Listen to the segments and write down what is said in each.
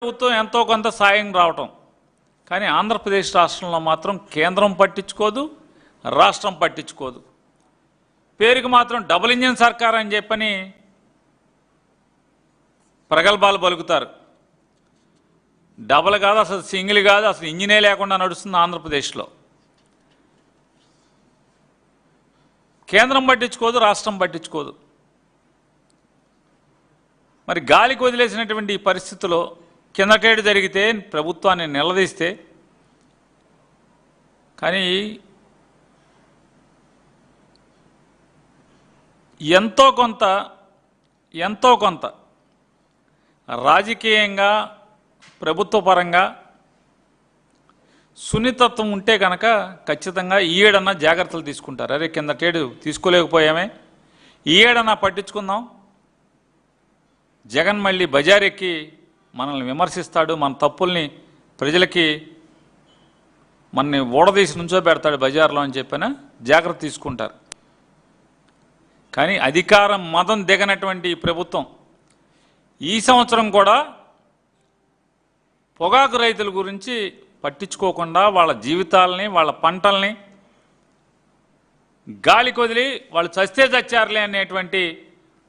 ప్రభుత్వం ఎంతో కొంత సాయం రావటం, కానీ ఆంధ్రప్రదేశ్ రాష్ట్రంలో మాత్రం కేంద్రం పట్టించుకోదు, రాష్ట్రం పట్టించుకోదు. పేరుకి మాత్రం డబుల్ ఇంజిన్ సర్కార్ అని చెప్పని ప్రగల్భాలు పలుకుతారు. డబుల్ కాదు, అసలు సింగిల్ కాదు, అసలు ఇంజినే లేకుండా నడుస్తుంది ఆంధ్రప్రదేశ్లో. కేంద్రం పట్టించుకోదు, రాష్ట్రం పట్టించుకోదు. మరి గాలికి వదిలేసినటువంటి ఈ పరిస్థితిలో కిందటేడు జరిగితే ప్రభుత్వాన్ని నిలదీస్తే, కానీ ఎంతో కొంత రాజకీయంగా ప్రభుత్వ పరంగా సున్నితత్వం ఉంటే కనుక ఖచ్చితంగా ఈ ఏడన్నా జాగ్రత్తలు తీసుకుంటారు. అరే కిందటేడు తీసుకోలేకపోయామే, ఈ ఏడన్నా పట్టించుకుందాం, జగన్ మళ్ళీ బజారెక్కి మనల్ని విమర్శిస్తాడు, మన తప్పుల్ని ప్రజలకి మనని ఓడదీసి నుంచో పెడతాడు బజార్లో అని చెప్పిన జాగ్రత్త తీసుకుంటారు. కానీ అధికారం మదం దిగనటువంటి ఈ ప్రభుత్వం ఈ సంవత్సరం కూడా పొగాకు రైతుల గురించి పట్టించుకోకుండా వాళ్ళ జీవితాలని, వాళ్ళ పంటల్ని గాలికి వదిలి వాళ్ళు చస్తే చచ్చారులే అనేటువంటి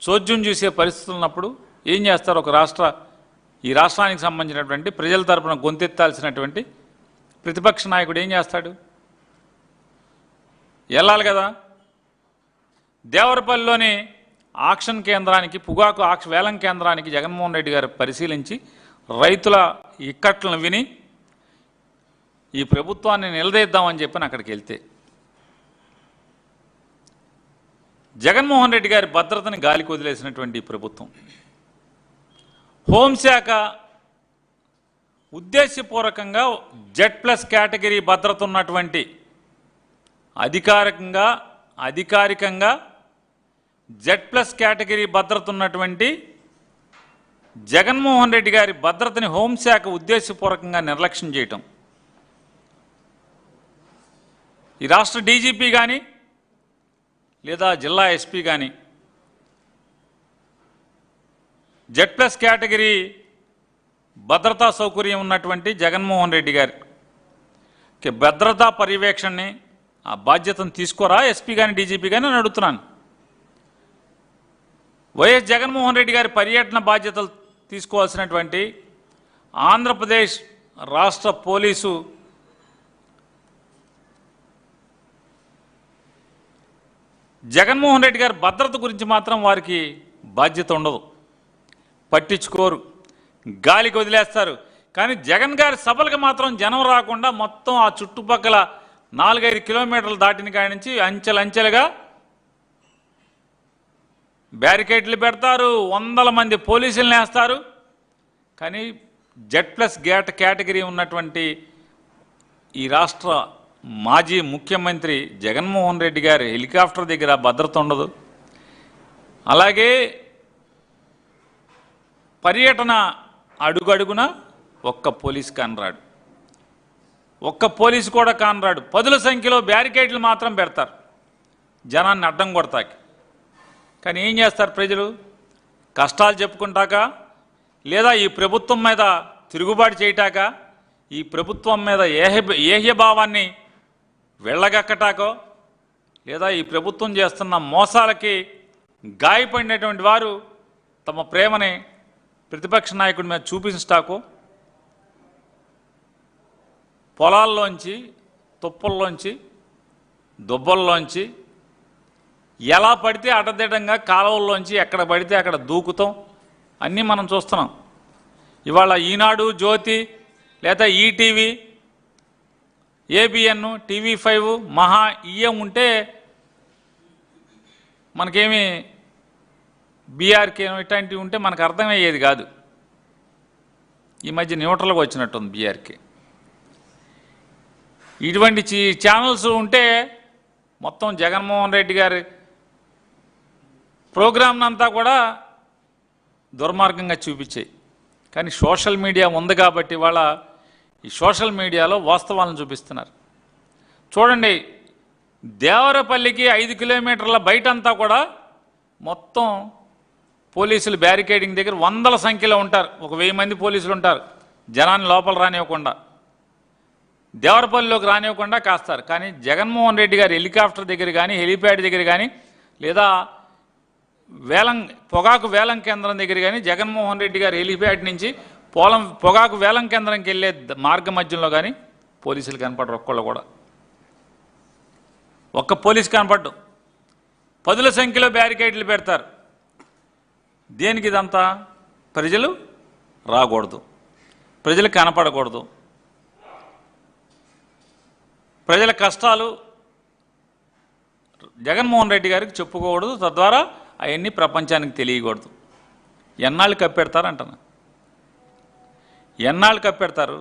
చోద్యం చూసే పరిస్థితులు ఉన్నప్పుడు ఏం చేస్తారు? ఈ రాష్ట్రానికి సంబంధించినటువంటి ప్రజల తరపున గొంతెత్తాల్సినటువంటి ప్రతిపక్ష నాయకుడు ఏం చేస్తాడు? వెళ్ళాలి కదా. దేవరపల్లిలోని ఆక్షన్ కేంద్రానికి, పొగాకు వేలం కేంద్రానికి జగన్మోహన్ రెడ్డి గారు పరిశీలించి రైతుల ఇక్కట్లను విని ఈ ప్రభుత్వాన్ని నిలదీద్దామని చెప్పని అక్కడికి వెళ్తే జగన్మోహన్ రెడ్డి గారి భద్రతని గాలికి వదిలేసినటువంటి ప్రభుత్వం, హోంశాఖ ఉద్దేశపూర్వకంగా Z+ కేటగిరీ భద్రత ఉన్నటువంటి అధికారికంగా Z+ కేటగిరీ భద్రత ఉన్నటువంటి జగన్మోహన్ రెడ్డి గారి భద్రతని హోంశాఖ ఉద్దేశపూర్వకంగా నిర్లక్ష్యం చేయటం. ఈ రాష్ట్ర డీజీపీ కానీ లేదా జిల్లా ఎస్పీ కానీ Z+ కేటగిరీ భద్రతా సౌకర్యం ఉన్నటువంటి జగన్మోహన్ రెడ్డి గారికి భద్రతా పర్యవేక్షణని ఆ బాధ్యతను తీసుకోరా ఎస్పీ కానీ డీజీపీ కానీ అని అడుగుతున్నాను. వైఎస్ జగన్మోహన్ రెడ్డి గారి పర్యటన బాధ్యతలు తీసుకోవాల్సినటువంటి ఆంధ్రప్రదేశ్ రాష్ట్ర పోలీసు జగన్మోహన్ రెడ్డి గారి భద్రత గురించి మాత్రం వారికి బాధ్యత ఉండదు, పట్టించుకోరు, గాలికి వదిలేస్తారు. కానీ జగన్ గారి సభలకు మాత్రం జనం రాకుండా మొత్తం ఆ చుట్టుపక్కల 4-5 కిలోమీటర్లు దాటిన కాడి నుంచి అంచెలంచెలుగా బ్యారికేడ్లు పెడతారు, 100 మంది పోలీసులను వేస్తారు. కానీ Z+ కేటగిరీ ఉన్నటువంటి ఈ రాష్ట్ర మాజీ ముఖ్యమంత్రి జగన్మోహన్ రెడ్డి గారి హెలికాప్టర్ దగ్గర భద్రత ఉండదు. అలాగే పర్యటన అడుగడుగున ఒక్క పోలీసు కానరాడు, ఒక్క పోలీసు కూడా కానరాడు. 10ల సంఖ్యలో బ్యారికేడ్లు మాత్రం పెడతారు జనాన్ని అడ్డం కొడతాకి. కానీ ఏం చేస్తారు ప్రజలు? కష్టాలు చెప్పుకుంటాక, లేదా ఈ ప్రభుత్వం మీద తిరుగుబాటు చేయటాక, ఈ ప్రభుత్వం మీద ఏహ్యభావాన్ని వెళ్ళగక్కటాకో, లేదా ఈ ప్రభుత్వం చేస్తున్న మోసాలకి గాయపడినటువంటి వారు తమ ప్రేమని ప్రతిపక్ష నాయకుడి మీద చూపించటాకో, పొలాల్లోంచి, తుప్పల్లోంచి, దుబ్బల్లోంచి ఎలా పడితే అడ్డదిడ్డంగా కాలువల్లోంచి ఎక్కడ పడితే అక్కడ దూకుతాం అన్నీ మనం చూస్తున్నాం. ఇవాళ ఈనాడు, జ్యోతి, లేదా ఈటీవీ, ABN, TV5, మహా ఇయ్యం ఉంటే మనకేమి BRK ఇట్లాంటివి ఉంటే మనకు అర్థమయ్యేది కాదు. ఈ మధ్య న్యూట్రల్గా వచ్చినట్టుంది BRK. ఇటువంటి ఛానల్స్ ఉంటే మొత్తం జగన్మోహన్ రెడ్డి గారి ప్రోగ్రామ్ని అంతా కూడా దుర్మార్గంగా చూపించాయి. కానీ సోషల్ మీడియా ఉంది కాబట్టి వాళ్ళ ఈ సోషల్ మీడియాలో వాస్తవాలను చూపిస్తున్నారు. చూడండి, దేవరపల్లికి 5 కిలోమీటర్ల బయటంతా కూడా మొత్తం పోలీసులు బ్యారికేడింగ్ దగ్గర 100ల సంఖ్యలో ఉంటారు. ఒక 1000 మంది పోలీసులు ఉంటారు. జనాన్ని లోపల రానివ్వకుండా, దేవరపల్లిలోకి రానివ్వకుండా కాస్తారు. కానీ జగన్మోహన్ రెడ్డి గారు హెలికాప్టర్ దగ్గర కానీ, హెలిప్యాడ్ దగ్గర కానీ, లేదా పొగాకు వేలం కేంద్రం దగ్గర కానీ, జగన్మోహన్ రెడ్డి గారు హెలిప్యాడ్ నుంచి పొగాకు వేలం కేంద్రంకి వెళ్ళే మార్గ మధ్యంలో కానీ పోలీసులు కనపడరు. ఒక్కళ్ళు కూడా, ఒక్క పోలీసు కనపడ్డు. 10ల సంఖ్యలో బ్యారికేడ్లు పెడతారు. దేనికి ఇదంతా? ప్రజలు రాకూడదు, ప్రజలు కనపడకూడదు, ప్రజల కష్టాలు జగన్మోహన్ రెడ్డి గారికి చెప్పుకోకూడదు, తద్వారా అవన్నీ ప్రపంచానికి తెలియకూడదు. ఎన్నాళ్ళు కప్పెడతారు అంటున్నా, ఎన్నాళ్ళు కప్పెడతారు?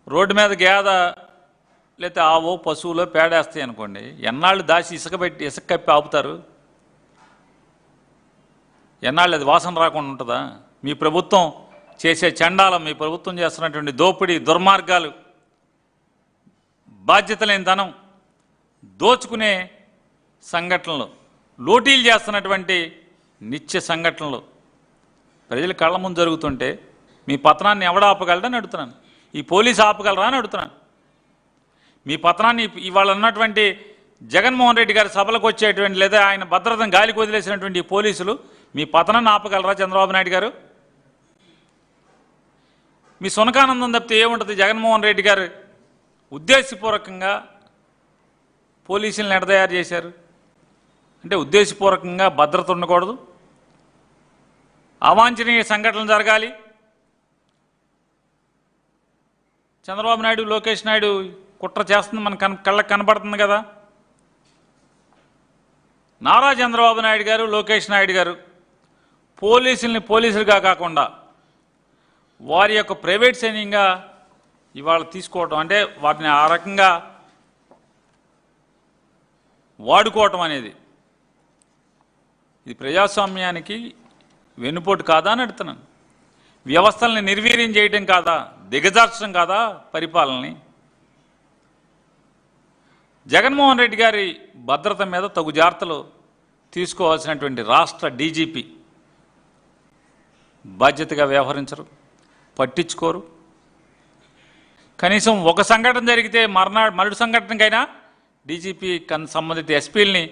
రోడ్డు మీద గేద లేకపోతే ఆవో పశువులో పేడేస్తాయి అనుకోండి, ఎన్నాళ్ళు దాచి ఇసుక కప్పి ఆపుతారు? ఎన్నాళ్ళు అది వాసన రాకుండా ఉంటుందా? మీ ప్రభుత్వం చేసే చండాలం, మీ ప్రభుత్వం చేస్తున్నటువంటి దోపిడీ, దుర్మార్గాలు, బాధ్యత లేని ధనం, దోచుకునే సంఘటనలు, లూటీలు చేస్తున్నటువంటి నిత్య సంఘటనలు ప్రజల కళ్ళ ముందు జరుగుతుంటే మీ పతనాన్ని ఎవడ ఆపగలడని అడుగుతున్నాను. ఈ పోలీసు ఆపగలరా అని అడుగుతున్నాను. మీ పతనాన్ని ఇవాళ ఉన్నటువంటి జగన్మోహన్ రెడ్డి గారి సభలకు వచ్చేటువంటి, లేదా ఆయన భద్రతను గాలికి వదిలేసినటువంటి పోలీసులు మీ పతనాన్ని ఆపగలరా చంద్రబాబు నాయుడు గారు? మీ సునకానందం తప్పితే ఏముంటుంది? జగన్మోహన్ రెడ్డి గారు ఉద్దేశపూర్వకంగా పోలీసులను ఎడతయారు చేశారు అంటే ఉద్దేశపూర్వకంగా భద్రత ఉండకూడదు, అవాంఛనీయ సంఘటనలు జరగాలి. చంద్రబాబు నాయుడు, లోకేష్ నాయుడు కుట్ర చేస్తుంది, మన కళ్ళకు కనపడుతుంది కదా. నారా చంద్రబాబు నాయుడు గారు, లోకేష్ నాయుడు గారు పోలీసుల్ని పోలీసులుగా కాకుండా వారి యొక్క ప్రైవేట్ సైన్యంగా ఇవాళ తీసుకోవటం, అంటే వాటిని ఆ రకంగా వాడుకోవటం అనేది ఇది ప్రజాస్వామ్యానికి వెన్నుపోటు కాదా అని అడుగుతున్నాను. వ్యవస్థల్ని నిర్వీర్యం చేయటం కాదా, దిగజార్చడం కాదా పరిపాలనని? జగన్మోహన్ రెడ్డి గారి భద్రత మీద తగు జాగ్రత్తలు తీసుకోవాల్సినటువంటి రాష్ట్ర డీజీపీ బాధ్యతగా వ్యవహరించరు, పట్టించుకోరు. కనీసం ఒక సంఘటన జరిగితే మరుడు సంఘటనకైనా డీజీపీ సంబంధిత ఎస్పీలని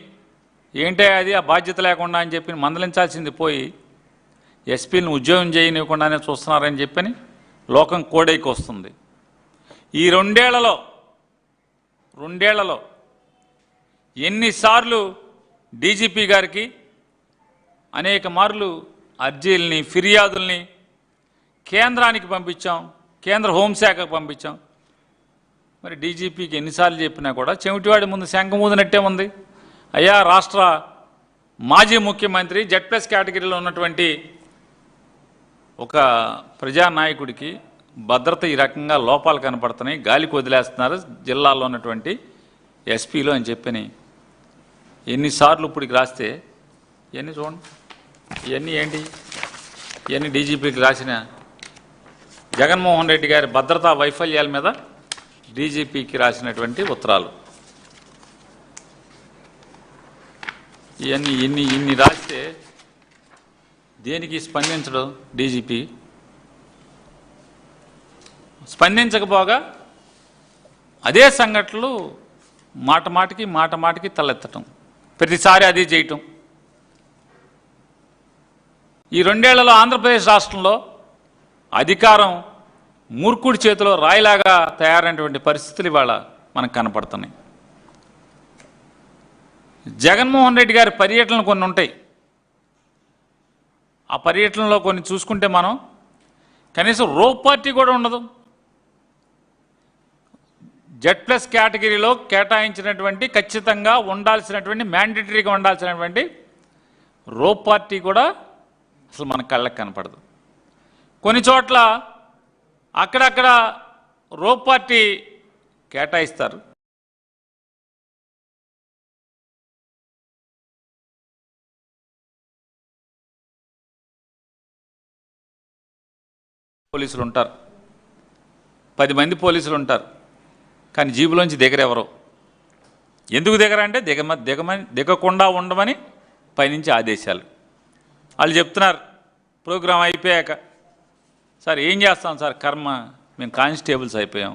ఏంటే అది ఆ బాధ్యత లేకుండా అని చెప్పి మందలించాల్సింది పోయి ఎస్పీలను ఉద్యోగం చేయనివ్వకుండానే చూస్తున్నారని చెప్పని లోకం కోడైకి వస్తుంది. ఈ రెండేళ్లలో ఎన్నిసార్లు డీజీపీ గారికి అనేక మార్లు అర్జీలని, ఫిర్యాదుల్ని కేంద్రానికి పంపించాం, కేంద్ర హోంశాఖకు పంపించాం. మరి డీజీపీకి ఎన్నిసార్లు చెప్పినా కూడా చెవిటివాడి ముందు శంఖం ఊదినట్టే ఉంది. అయ్యా, రాష్ట్ర మాజీ ముఖ్యమంత్రి Z+ కేటగిరీలో ఉన్నటువంటి ఒక ప్రజానాయకుడికి భద్రత ఈ రకంగా లోపాలు కనపడుతున్నాయి, గాలికి వదిలేస్తున్నారు జిల్లాలో ఉన్నటువంటి ఎస్పీలు అని చెప్పని ఎన్నిసార్లు ఇప్పటికి రాస్తే ఇవన్నీ చూడండి. ఇవన్నీ ఏంటి? ఇవన్నీ డీజీపీకి రాసిన జగన్మోహన్ రెడ్డి గారి భద్రతా వైఫల్యాల మీద డీజీపీకి రాసినటువంటి ఉత్తరాలు. ఇన్ని రాస్తే దేనికి స్పందించడం డీజీపీ? స్పందించకపోగా అదే సంఘటనలు మాట మాటికి తలెత్తటం, ప్రతిసారి అదే చేయటం. ఈ రెండేళ్లలో ఆంధ్రప్రదేశ్ రాష్ట్రంలో అధికారం మూర్ఖుడి చేతిలో రాయిలాగా తయారైనటువంటి పరిస్థితులు ఇవాళ మనకు కనపడుతున్నాయి. జగన్మోహన్ రెడ్డి గారి పర్యటనలు కొన్ని ఉంటాయి. ఆ పర్యటనలో కొన్ని చూసుకుంటే మనం కనీసం రోప్ పార్టీ కూడా ఉండదు. Z+ కేటగిరీలో కేటాయించినటువంటి, ఖచ్చితంగా ఉండాల్సినటువంటి, మ్యాండేటరీగా ఉండాల్సినటువంటి రోప్ పార్టీ కూడా అసలు మన కళ్ళకి కనపడదు. కొన్ని చోట్ల అక్కడక్కడ రోప్ పార్టీ కేటాయిస్తారు. పోలీసులు ఉంటారు, 10 మంది పోలీసులు ఉంటారు, కానీ జీబులోంచి దిగరెవరో. ఎందుకు దిగరంటే దిగకుండా ఉండమని పైనుంచి ఆదేశాలు. వాళ్ళు చెప్తున్నారు, ప్రోగ్రాం అయిపోయాక, సార్ ఏం చేస్తాం సార్ కర్మ, మేము కానిస్టేబుల్స్ అయిపోయాం,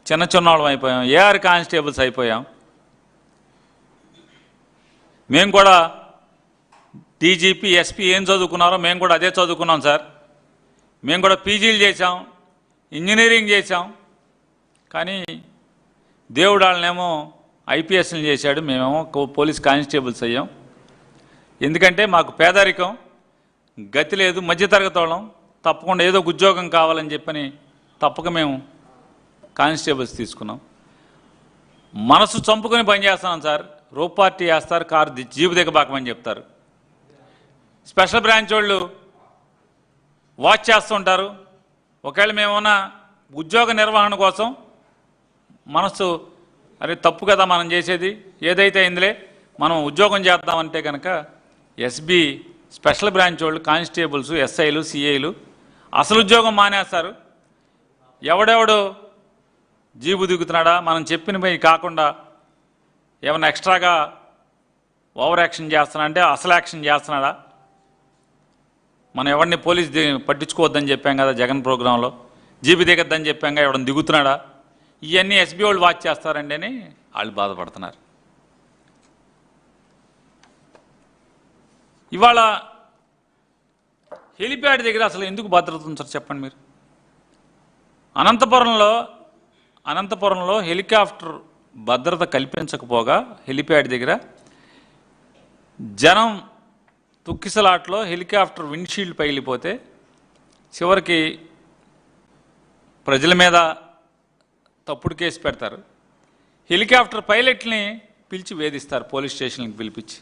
చిన్న చిన్నవాళ్ళం అయిపోయాం, ఏఆర్ కానిస్టేబుల్స్ అయిపోయాం, మేము కూడా డీజీపీ ఎస్పీ ఏం చదువుకున్నారో మేము కూడా అదే చదువుకున్నాం సార్, మేము కూడా పీజీలు చేసాం, ఇంజనీరింగ్ చేసాం, కానీ దేవుడు వాళ్ళనేమో ఐపీఎస్లు చేశాడు, మేమేమో పోలీస్ కానిస్టేబుల్స్ అయ్యాం. ఎందుకంటే మాకు పేదరికం, గతి లేదు, మధ్యతరగతి వాళ్ళం, తప్పకుండా ఏదో ఉద్యోగం కావాలని చెప్పని తప్పక మేము కానిస్టేబుల్స్ తీసుకున్నాం. మనసు చంపుకొని పనిచేస్తున్నాం సార్. రూప్ పార్టీ వేస్తారు, కారు జీపు దిగబాకమని చెప్తారు. స్పెషల్ బ్రాంచ్ వాళ్ళు వాచ్ చేస్తుంటారు. ఒకవేళ మేమన్నా ఉద్యోగ నిర్వహణ కోసం మనసు అరే తప్పు కదా మనం చేసేది, ఏదైతే అయిందిలే మనం ఉద్యోగం చేద్దామంటే కనుక ఎస్బీ స్పెషల్ బ్రాంచ్ వాళ్ళు కానిస్టేబుల్స్, ఎస్ఐలు, సిఐలు అసలు ఉద్యోగం మానేస్తారు. ఎవడెవడు జీబు దిగుతున్నాడా, మనం చెప్పినవి కాకుండా ఏమైనా ఎక్స్ట్రాగా ఓవర్ యాక్షన్ చేస్తున్నా అంటే అసలు యాక్షన్ చేస్తున్నాడా, మనం ఎవరిని పోలీస్ పట్టించుకోవద్దని చెప్పాం కదా జగన్ ప్రోగ్రాంలో, జీబీ దిగద్దని చెప్పాం కదా, ఎవడని దిగుతున్నాడా, ఇవన్నీ ఎస్బీ వాళ్ళు వాచ్ చేస్తారండి అని వాళ్ళు బాధపడుతున్నారు. ఇవాళ హెలిప్యాడ్ దగ్గర అసలు ఎందుకు భద్రత ఉంది సార్ చెప్పండి మీరు. అనంతపురంలో హెలికాప్టర్ భద్రత కల్పించకపోగా హెలిప్యాడ్ దగ్గర జనం తుక్కిసలాట్లో హెలికాప్టర్ విండ్షీల్డ్ పగిలిపోతే చివరికి ప్రజల మీద తప్పుడు కేసు పెడతారు. హెలికాప్టర్ పైలట్ని పిలిచి వేధిస్తారు, పోలీస్ స్టేషన్కి పిలిపించి.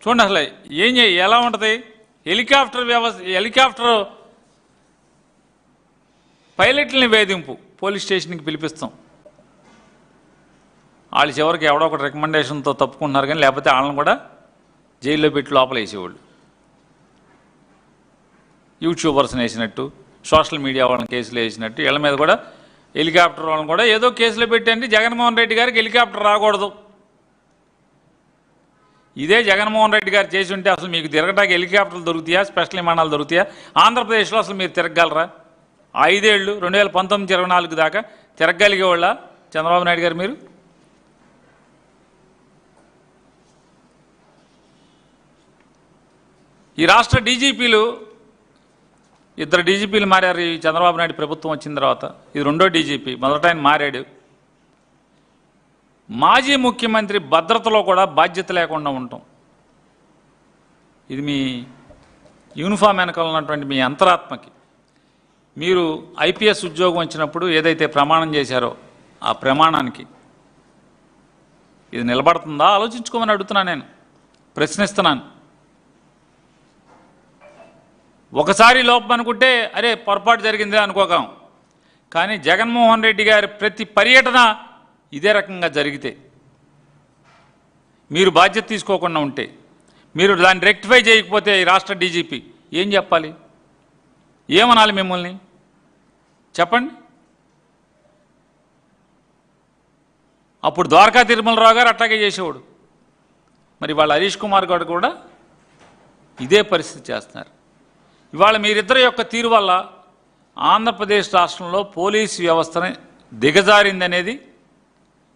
చూడండి అసలు ఎలా ఉంటుంది హెలికాప్టర్ పైలట్ని వేధింపు, పోలీస్ స్టేషన్కి పిలిపిస్తాం. వాళ్ళు చివరికి ఎవడో ఒకటి రికమెండేషన్తో తప్పుకుంటున్నారు, కానీ లేకపోతే వాళ్ళని కూడా జైల్లో పెట్టి లోపల వేసేవాళ్ళు. యూట్యూబర్స్ని వేసినట్టు, సోషల్ మీడియా వాళ్ళని కేసులు వేసినట్టు వీళ్ళ మీద కూడా హెలికాప్టర్ వాళ్ళని కూడా ఏదో కేసులో పెట్టండి. జగన్మోహన్ రెడ్డి గారికి హెలికాప్టర్ రాకూడదు. ఇదే జగన్మోహన్ రెడ్డి గారు చేసి ఉంటే అసలు మీకు తిరగటానికి హెలికాప్టర్లు దొరుకుతాయా, స్పెషల్ విమానాలు దొరుకుతాయా? ఆంధ్రప్రదేశ్లో అసలు మీరు తిరగలరా? 5 ఏళ్ళు 2019-24 దాకా తిరగలిగేవాళ్ళ చంద్రబాబు నాయుడు గారు మీరు? ఈ రాష్ట్ర డీజీపీలు 2 డీజీపీలు మారారు ఈ చంద్రబాబు నాయుడు ప్రభుత్వం వచ్చిన తర్వాత. ఇది 2వ డీజీపీ, మొదట ఆయన మారాడు. మాజీ ముఖ్యమంత్రి భద్రతలో కూడా బాధ్యత లేకుండా ఉంటాం. ఇది మీ యూనిఫామ్ వెనకాల ఉన్నటువంటి మీ అంతరాత్మకి. మీరు ఐపీఎస్ ఉద్యోగం వచ్చినప్పుడు ఏదైతే ప్రమాణం చేశారో ఆ ప్రమాణానికి ఇది నిలబడుతుందా ఆలోచించుకోమని అడుగుతున్నాను, నేను ప్రశ్నిస్తున్నాను. ఒకసారి లోపం అనుకుంటే అరే పొరపాటు జరిగిందే అనుకోగం, కానీ జగన్మోహన్ రెడ్డి గారి ప్రతి పర్యటన ఇదే రకంగా జరిగితే, మీరు బాధ్యత తీసుకోకుండా ఉంటే, మీరు దాన్ని రెక్టిఫై చేయకపోతే ఈ రాష్ట్ర డీజీపీ ఏం చెప్పాలి, ఏమనాలి మిమ్మల్ని చెప్పండి. అప్పుడు ద్వారకా తిరుమలరావు గారు అట్లాగే చేసేవాడు. మరి వాళ్ళ హరీష్ కుమార్ గారు కూడా ఇదే పరిస్థితి చేస్తున్నారు. ఇవాళ మీరిద్దరి యొక్క తీరు వల్ల ఆంధ్రప్రదేశ్ రాష్ట్రంలో పోలీసు వ్యవస్థని దిగజారిందనేది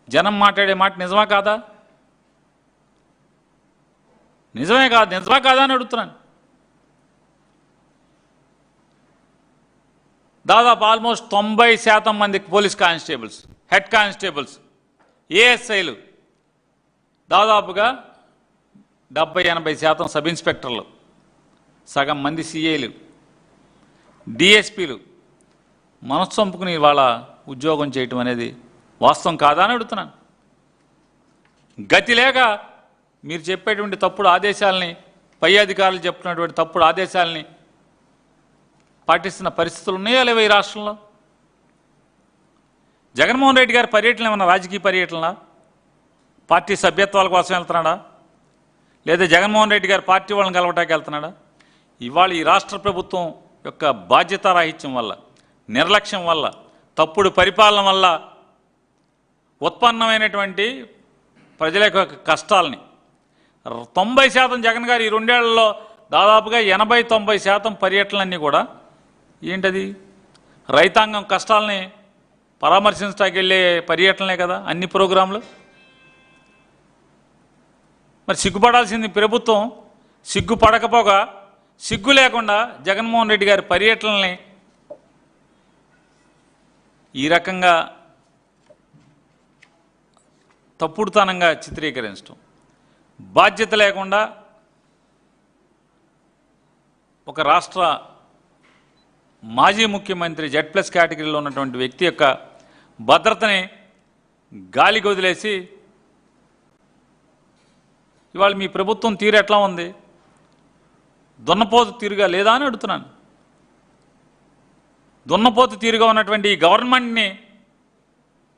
జనం మాట్లాడే మాట నిజమా కాదా? నిజమే కాదా అని అడుగుతున్నాను. దాదాపు ఆల్మోస్ట్ 90% మంది పోలీస్ కానిస్టేబుల్స్, హెడ్ కానిస్టేబుల్స్, ఏఎస్ఐలు, దాదాపుగా 70-80% సబ్ ఇన్స్పెక్టర్లు, సగం మంది సిఐలు, డిఎస్పీలు మనసు చంపుకుని వాళ్ళ ఉద్యోగం చేయటం అనేది వాస్తవం కాదా అని అడుగుతున్నాను. గతి లేక మీరు చెప్పేటువంటి తప్పుడు ఆదేశాలని, పై అధికారులు చెప్తున్నటువంటి తప్పుడు ఆదేశాలని పాటిస్తున్న పరిస్థితులు ఉన్నాయా లేవా ఈ రాష్ట్రంలో? జగన్మోహన్ రెడ్డి గారి పర్యటన ఏమన్నా రాజకీయ పర్యటన, పార్టీ సభ్యత్వాల కోసం వెళ్తున్నాడా, లేదా జగన్మోహన్ రెడ్డి గారు పార్టీ వాళ్ళని కలవటానికి వెళ్తున్నాడా? ఇవాళ ఈ రాష్ట్ర ప్రభుత్వం యొక్క బాధ్యతారాహిత్యం వల్ల, నిర్లక్ష్యం వల్ల, తప్పుడు పరిపాలన వల్ల ఉత్పన్నమైనటువంటి ప్రజల యొక్క కష్టాలని 90% జగన్ గారు ఈ 2 ఏళ్లలో దాదాపుగా 80-90% పర్యటనలన్నీ కూడా ఏంటది రైతాంగం కష్టాలని పరామర్శించడానికి వెళ్ళే పర్యటనలే కదా అన్ని ప్రోగ్రాంలు. మరి సిగ్గుపడాల్సింది ప్రభుత్వం. సిగ్గుపడకపోగా సిగ్గు లేకుండా జగన్మోహన్ రెడ్డి గారి పర్యటనల్ని ఈ రకంగా తప్పుడుతనంగా చిత్రీకరించడం, బాధ్యత లేకుండా ఒక రాష్ట్ర మాజీ ముఖ్యమంత్రి Z+ కేటగిరీలో ఉన్నటువంటి వ్యక్తి యొక్క భద్రతని గాలికి వదిలేసి ఇవాళ మీ ప్రభుత్వం తీరు ఎట్లా ఉంది? దున్నపోతు తీరుగా లేదా అని అడుగుతున్నాను. దున్నపోతు తీరుగా ఉన్నటువంటి ఈ గవర్నమెంట్ని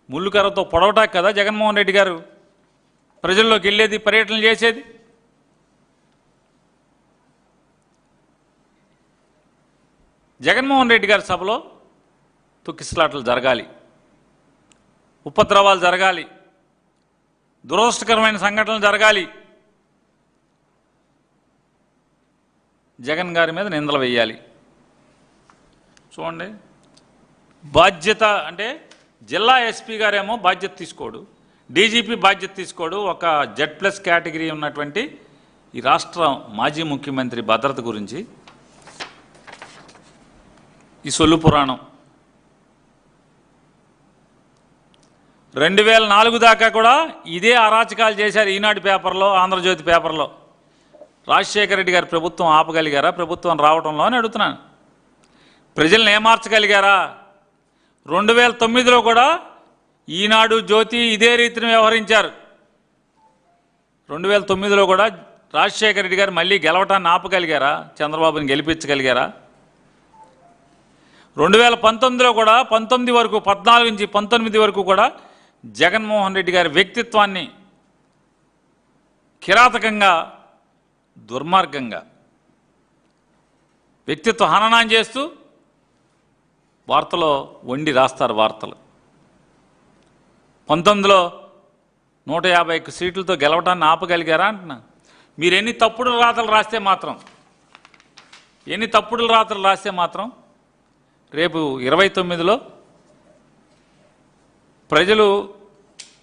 ముళ్ళుకర్రతో పొడవటానికి కదా జగన్మోహన్ రెడ్డి గారు ప్రజల్లోకి వెళ్ళేది, పర్యటనలు చేసేది. జగన్మోహన్ రెడ్డి గారి సభలో తొక్కిసలాటలు జరగాలి, ఉపద్రవాలు జరగాలి, దురదృష్టకరమైన సంఘటనలు జరగాలి, జగన్ గారి మీద నిందలు వేయాలి. చూడండి, బాధ్యత అంటే జిల్లా ఎస్పీ గారేమో బాధ్యత తీసుకోడు, డీజీపీ బాధ్యత తీసుకోడు. ఒక Z+ కేటగిరీ ఉన్నటువంటి ఈ రాష్ట్ర మాజీ ముఖ్యమంత్రి భద్రత గురించి ఈ సొల్లు పురాణం. 2004 దాకా కూడా ఇదే అరాచకాలు చేశారు. ఈనాడు పేపర్లో, ఆంధ్రజ్యోతి పేపర్లో. రాజశేఖర రెడ్డి గారి ప్రభుత్వం ఆపగలిగారా? ప్రభుత్వం రావడంలో అని అడుగుతున్నాను. ప్రజల్ని ఏమార్చగలిగారా? 2009లో కూడా ఈనాడు, జ్యోతి ఇదే రీతిని వ్యవహరించారు. 2009లో కూడా రాజశేఖర రెడ్డి గారు మళ్ళీ గెలవటాన్ని ఆపగలిగారా? చంద్రబాబుని గెలిపించగలిగారా? 2019లో కూడా 19 వరకు, 14 నుంచి 19 వరకు కూడా జగన్మోహన్ రెడ్డి గారి వ్యక్తిత్వాన్ని కిరాతకంగా, దుర్మార్గంగా వ్యక్తిత్వ హననం చేస్తూ వార్తలో వండి రాస్తారు వార్తలు. 19లో 150 సీట్లతో గెలవటాన్ని ఆపగలిగారా అంటున్నా. మీరు ఎన్ని తప్పుడు రాతలు రాస్తే మాత్రం రేపు 29లో ప్రజలు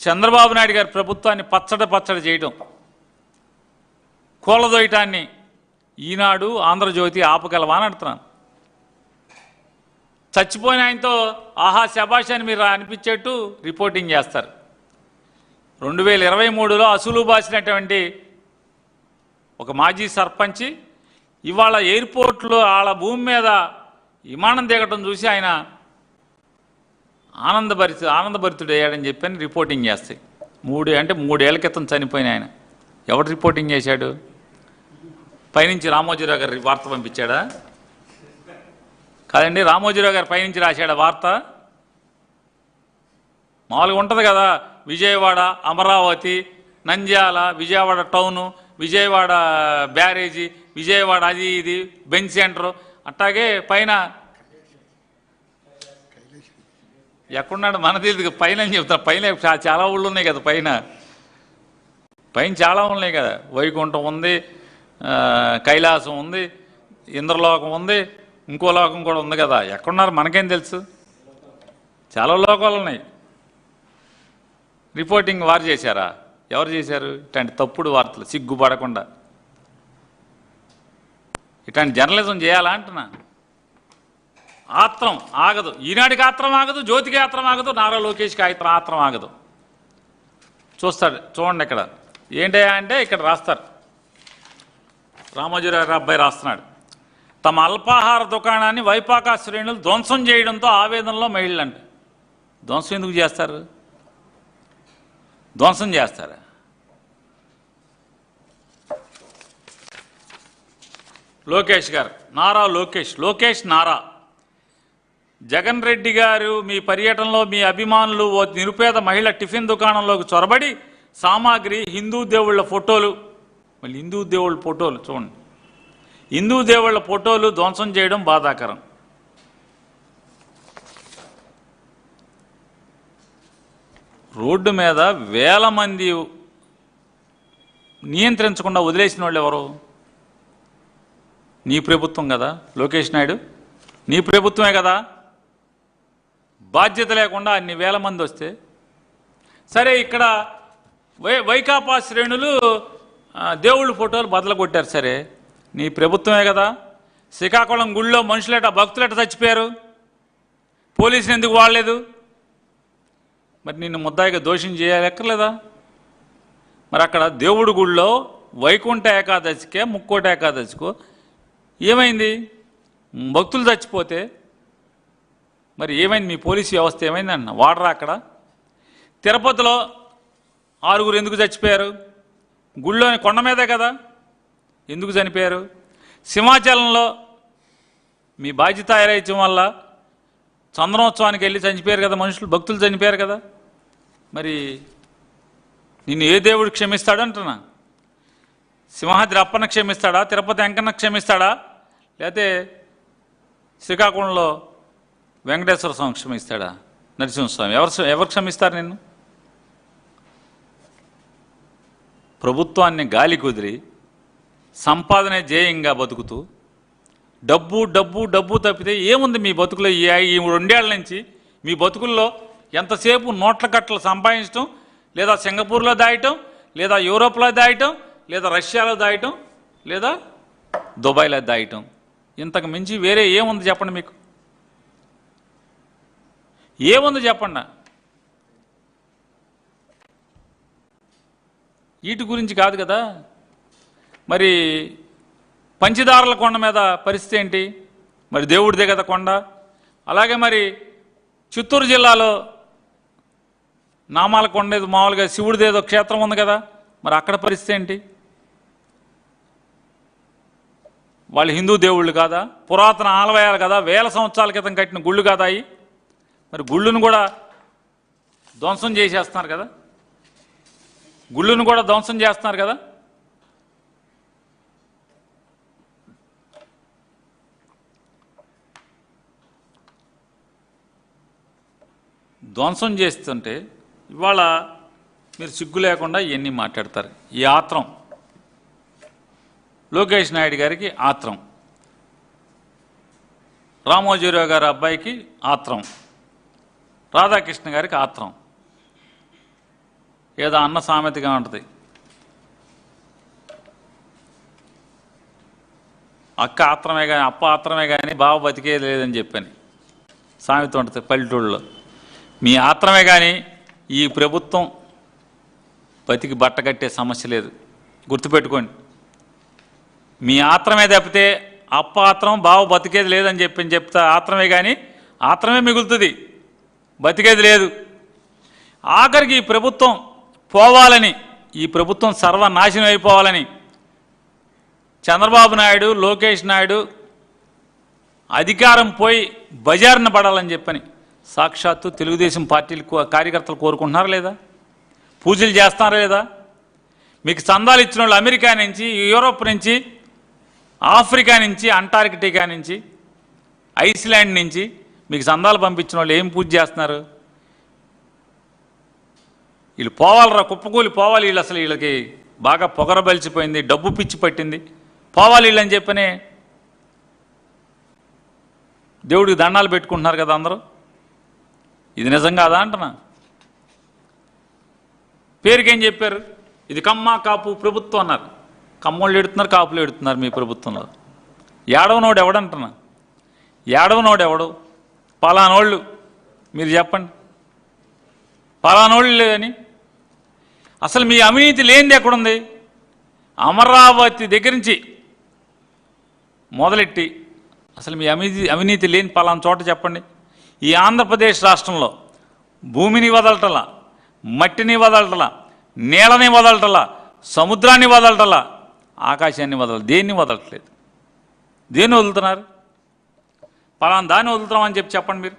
చంద్రబాబు నాయుడు గారి ప్రభుత్వాన్ని పచ్చడి చేయడం, కూలదోయటాన్ని ఈనాడు, ఆంధ్రజ్యోతి ఆపగలవా అని అడుగుతున్నాను. చచ్చిపోయిన ఆయనతో ఆహా శభాష్ అని మీరు అనిపించేట్టు రిపోర్టింగ్ చేస్తారు. 2023లో అసలు బాసినటువంటి ఒక మాజీ సర్పంచి ఇవాళ ఎయిర్పోర్ట్లో వాళ్ళ భూమి మీద విమానం దిగటం చూసి ఆయన ఆనందభరితుడు అయ్యాడని చెప్పని రిపోర్టింగ్ చేస్తాయి. 3 ఏళ్ల క్రితం చనిపోయిన ఆయన ఎవరు రిపోర్టింగ్ చేశాడు? పైనుంచి రామోజీరావు గారు వార్త పంపించాడా? కాదండి, రామోజీరావు గారు పైనుంచి రాశాడా వార్త? మామూలుగా ఉంటుంది కదా, విజయవాడ, అమరావతి, నంద్యాల, విజయవాడ టౌను, విజయవాడ బ్యారేజీ, విజయవాడ అది ఇది బెంచ్ సెంటరు, అట్లాగే పైన ఎక్కడున్నాడు మన తెలియదు. పైన అని చెప్తారు. పైన చాలా ఊళ్ళు ఉన్నాయి కదా, పైన చాలా ఉన్నాయి కదా. వైకుంఠం ఉంది, కైలాసం ఉంది, ఇంద్రలోకం ఉంది, ఇంకో లోకం కూడా ఉంది కదా. ఎక్కడున్నారు మనకేం తెలుసు? చాలా లోకాలు ఉన్నాయి. రిపోర్టింగ్ వారు చేశారా? ఎవరు చేశారు? ఇట్లాంటి తప్పుడు వార్తలు సిగ్గుపడకుండా ఇట్లాంటి జర్నలిజం చేయాలా అంటున్నా. ఆత్రం ఆగదు. ఈనాడికి ఆత్రం ఆగదు, జ్యోతికి ఆత్రం ఆగదు, నారా లోకేష్కి ఆత్రం ఆగదు. చూడండి ఇక్కడ ఏంటయ్యా అంటే ఇక్కడ రాస్తారు. రామోజీరావు అబ్బాయి రాస్తున్నాడు, తమ అల్పాహార దుకాణాన్ని వైపాకా శ్రేణులు ధ్వంసం చేయడంతో ఆవేదనలో మహిళలంట. ధ్వంసం ఎందుకు చేస్తారు? ధ్వంసం చేస్తారా? లోకేష్ గారు, నారా లోకేష్ నారా జగన్ రెడ్డి గారు మీ పర్యటనలో మీ అభిమానులు ఓ నిరుపేద మహిళ టిఫిన్ దుకాణంలోకి చొరబడి సామాగ్రి, హిందూ దేవుళ్ళ ఫోటోలు, మళ్ళీ హిందూ దేవుళ్ళ ఫోటోలు చూడండి, హిందూ దేవుళ్ళ ఫోటోలు ధ్వంసం చేయడం బాధాకరం. రోడ్డు మీద వేల మంది నియంత్రించకుండా వదిలేసిన వాళ్ళు ఎవరు? నీ ప్రభుత్వం కదా లోకేష్ నాయుడు, నీ ప్రభుత్వమే కదా. బాధ్యత లేకుండా అన్ని వేల మంది వస్తే సరే, ఇక్కడ వైకాపా శ్రేణులు దేవుళ్ళ ఫోటోలు బదలు కొట్టారు. సరే, నీ ప్రభుత్వమే కదా. శ్రీకాకుళం గుళ్ళో భక్తులెట చచ్చిపోయారు, పోలీసులు ఎందుకు వాడలేదు? మరి నిన్ను ముద్దాయిగా దోషం చేయాలెక్కర్లేదా? మరి అక్కడ దేవుడి గుళ్ళో వైకుంఠ ఏకాదశికే ముక్కోటి ఏకాదశికో ఏమైంది? భక్తులు చచ్చిపోతే మరి ఏమైంది? మీ పోలీసు వ్యవస్థ ఏమైంది అన్న వాడరా అక్కడ? తిరుపతిలో 6 ఎందుకు చచ్చిపోయారు? గుళ్ళోని కొండ మీదే కదా, ఎందుకు చనిపోయారు? సింహాచలంలో మీ బాధ్యత ఆలయం వల్ల చంద్రోత్సవానికి వెళ్ళి చనిపోయారు కదా మనుషులు, భక్తులు చనిపోయారు కదా. మరి నిన్ను ఏ దేవుడు క్షమిస్తాడు అంటున్నా? సింహాద్రి అప్పన్న క్షమిస్తాడా? తిరుపతి వెంకన్న క్షమిస్తాడా? లేకపోతే శ్రీకాకుళంలో వెంకటేశ్వర స్వామి క్షమిస్తాడా? నరసింహస్వామి ఎవరు క్షమిస్తారు నిన్ను? ప్రభుత్వాన్ని గాలి కుదిరి సంపాదనే ధ్యేయంగా బతుకుతూ డబ్బు డబ్బు డబ్బు తప్పితే ఏముంది మీ బతుకులో? ఈ 2 ఏళ్ల నుంచి మీ బతుకుల్లో ఎంతసేపు నోట్ల కట్టలు సంపాదించడం, లేదా సింగపూర్లో దాయటం, లేదా యూరోప్లో దాయటం, లేదా రష్యాలో దాయటం, లేదా దుబాయ్లో దాయటం. ఇంతకు మించి వేరే ఏముంది చెప్పండి? మీకు ఏముంది చెప్పండి? వీటి గురించి కాదు కదా. మరి పంచదారుల కొండ మీద పరిస్థితి ఏంటి? మరి దేవుడిదే కదా కొండ. అలాగే మరి చిత్తూరు జిల్లాలో నామాల కొండ ఏదో మామూలుగా శివుడిదేదో క్షేత్రం ఉంది కదా, మరి అక్కడ పరిస్థితి ఏంటి? వాళ్ళు హిందూ దేవుళ్ళు కాదా? పురాతన ఆలయాలు కదా, వేల సంవత్సరాల క్రితం కట్టిన గుళ్ళు కాదా అవి? మరి గుళ్ళును కూడా ధ్వంసం చేసేస్తున్నారు కదా, గుళ్ళును కూడా ధ్వంసం చేస్తున్నారు కదా. ధ్వంసం చేస్తుంటే ఇవాళ మీరు సిగ్గు లేకుండా ఇవన్నీ మాట్లాడతారు. ఈ ఆత్రం లోకేష్ నాయుడు గారికి ఆత్రం, రామోజీరావు గారి అబ్బాయికి ఆత్రం, రాధాకృష్ణ గారికి ఆత్రం. ఏదో అన్న సామెతగా ఉంటుంది, అక్క ఆత్రమే కానీ అప్ప ఆత్రమే కానీ బావ బతికేది లేదని చెప్పని సామెత ఉంటుంది పల్లెటూళ్ళలో. మీ ఆత్రమే కానీ ఈ ప్రభుత్వం బతికి బట్టగట్టే సమస్య లేదు, గుర్తుపెట్టుకోండి. మీ ఆత్రమే తప్పితే అప్ప ఆత్రం బావ బతికేది లేదని చెప్తా ఆత్రమే కానీ ఆత్రమే మిగులుతుంది, బతికేది లేదు. ఆఖరికి ఈ ప్రభుత్వం పోవాలని, ఈ ప్రభుత్వం సర్వనాశనం అయిపోవాలని చంద్రబాబు నాయుడు, లోకేష్ నాయుడు అధికారం పోయి బజారున పడాలని చెప్పని సాక్షాత్తు తెలుగుదేశం పార్టీలు కార్యకర్తలు కోరుకుంటున్నారా లేదా? పూజలు చేస్తున్నారా లేదా? మీకు చందాలు ఇచ్చిన వాళ్ళు అమెరికా నుంచి, యూరోప్ నుంచి, ఆఫ్రికా నుంచి, అంటార్కిటికా నుంచి, ఐస్లాండ్ నుంచి మీకు చందాలు పంపించిన వాళ్ళు ఏం పూజ చేస్తున్నారు? వీళ్ళు పోవాలరా, కుప్పకూలి పోవాలి వీళ్ళు. అసలు వీళ్ళకి బాగా పొగరబలిచిపోయింది, డబ్బు పిచ్చి పట్టింది, పోవాలి వీళ్ళని చెప్పని దేవుడికి దండాలు పెట్టుకుంటున్నారు కదా అందరూ. ఇది నిజం కాదా అంటున్నా? పేరుకేం చెప్పారు? ఇది కమ్మ కాపు ప్రభుత్వం అన్నారు. కమ్మోళ్ళు ఎడుతున్నారు, కాపులు ఎడుతున్నారు మీ ప్రభుత్వంలో. ఏడవనోడు ఎవడంటున్నా? ఏడవనోడు ఎవడు? పలానోళ్ళు మీరు చెప్పండి, పలానోళ్ళు లేదని. అసలు మీ అవినీతి లేనిది ఎక్కడుంది? అమరావతి దగ్గర నుంచి మొదలెట్టి అసలు మీ అవినీతి లేని పలానా చోట చెప్పండి. ఈ ఆంధ్రప్రదేశ్ రాష్ట్రంలో భూమిని వదలటలా, మట్టిని వదలటలా, నేలని వదలటలా, సముద్రాన్ని వదలటలా, ఆకాశాన్ని దేన్ని వదలట్లేదు. దేన్ని వదులుతున్నారు? పలానా దాన్ని వదులుతున్నామని చెప్పండి మీరు.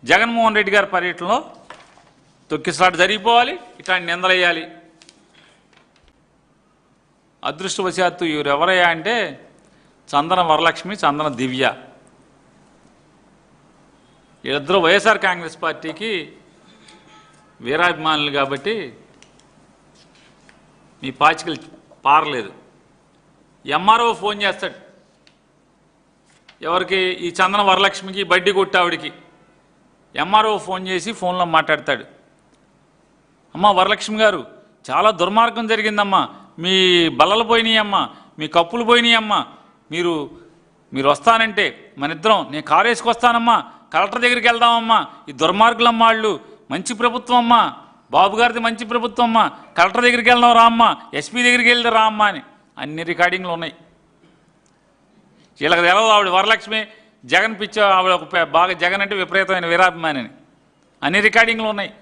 జగన్మోహన్ రెడ్డి గారి పర్యటనలో తొక్కిసలాట జరిగిపోవాలి, ఇట్లాంటి నిందలేయాలి. అదృష్టవశాత్తు ఎవరయ్యా అంటే చందన వరలక్ష్మి, చందన దివ్య. వీళ్ళిద్దరూ వైఎస్ఆర్ కాంగ్రెస్ పార్టీకి వీరాభిమానులు కాబట్టి మీ పాచికలు పారలేదు. ఎంఆర్ఓ ఫోన్ చేస్తాడు ఎవరికి, ఈ చందన వరలక్ష్మికి, బడ్డీ కొట్టావిడికి. ఎంఆర్ఓ ఫోన్ చేసి ఫోన్లో మాట్లాడతాడు. అమ్మ వరలక్ష్మి గారు, చాలా దుర్మార్గం జరిగిందమ్మా, మీ బల్లలు పోయినాయమ్మా, మీ కప్పులు పోయినాయమ్మా, మీరు వస్తానంటే మన ఇద్దరం, నేను కారు వేసుకొస్తానమ్మా, కలెక్టర్ దగ్గరికి వెళ్దామమ్మా, ఈ దుర్మార్గులమ్మ వాళ్ళు, మంచి ప్రభుత్వం అమ్మా, బాబు గారిది మంచి ప్రభుత్వం అమ్మా, కలెక్టర్ దగ్గరికి వెళ్దాం రా అమ్మా, ఎస్పీ దగ్గరికి వెళ్తే రా అమ్మా అని అన్ని రికార్డింగ్లు ఉన్నాయి. వీళ్ళకి తెలవదు ఆవిడ వరలక్ష్మి జగన్ పిచ్చ, ఆవిడ ఒక బాగా జగన్ అంటే విపరీతమైన వీరాభిమాని అని అన్ని రికార్డింగ్లు ఉన్నాయి.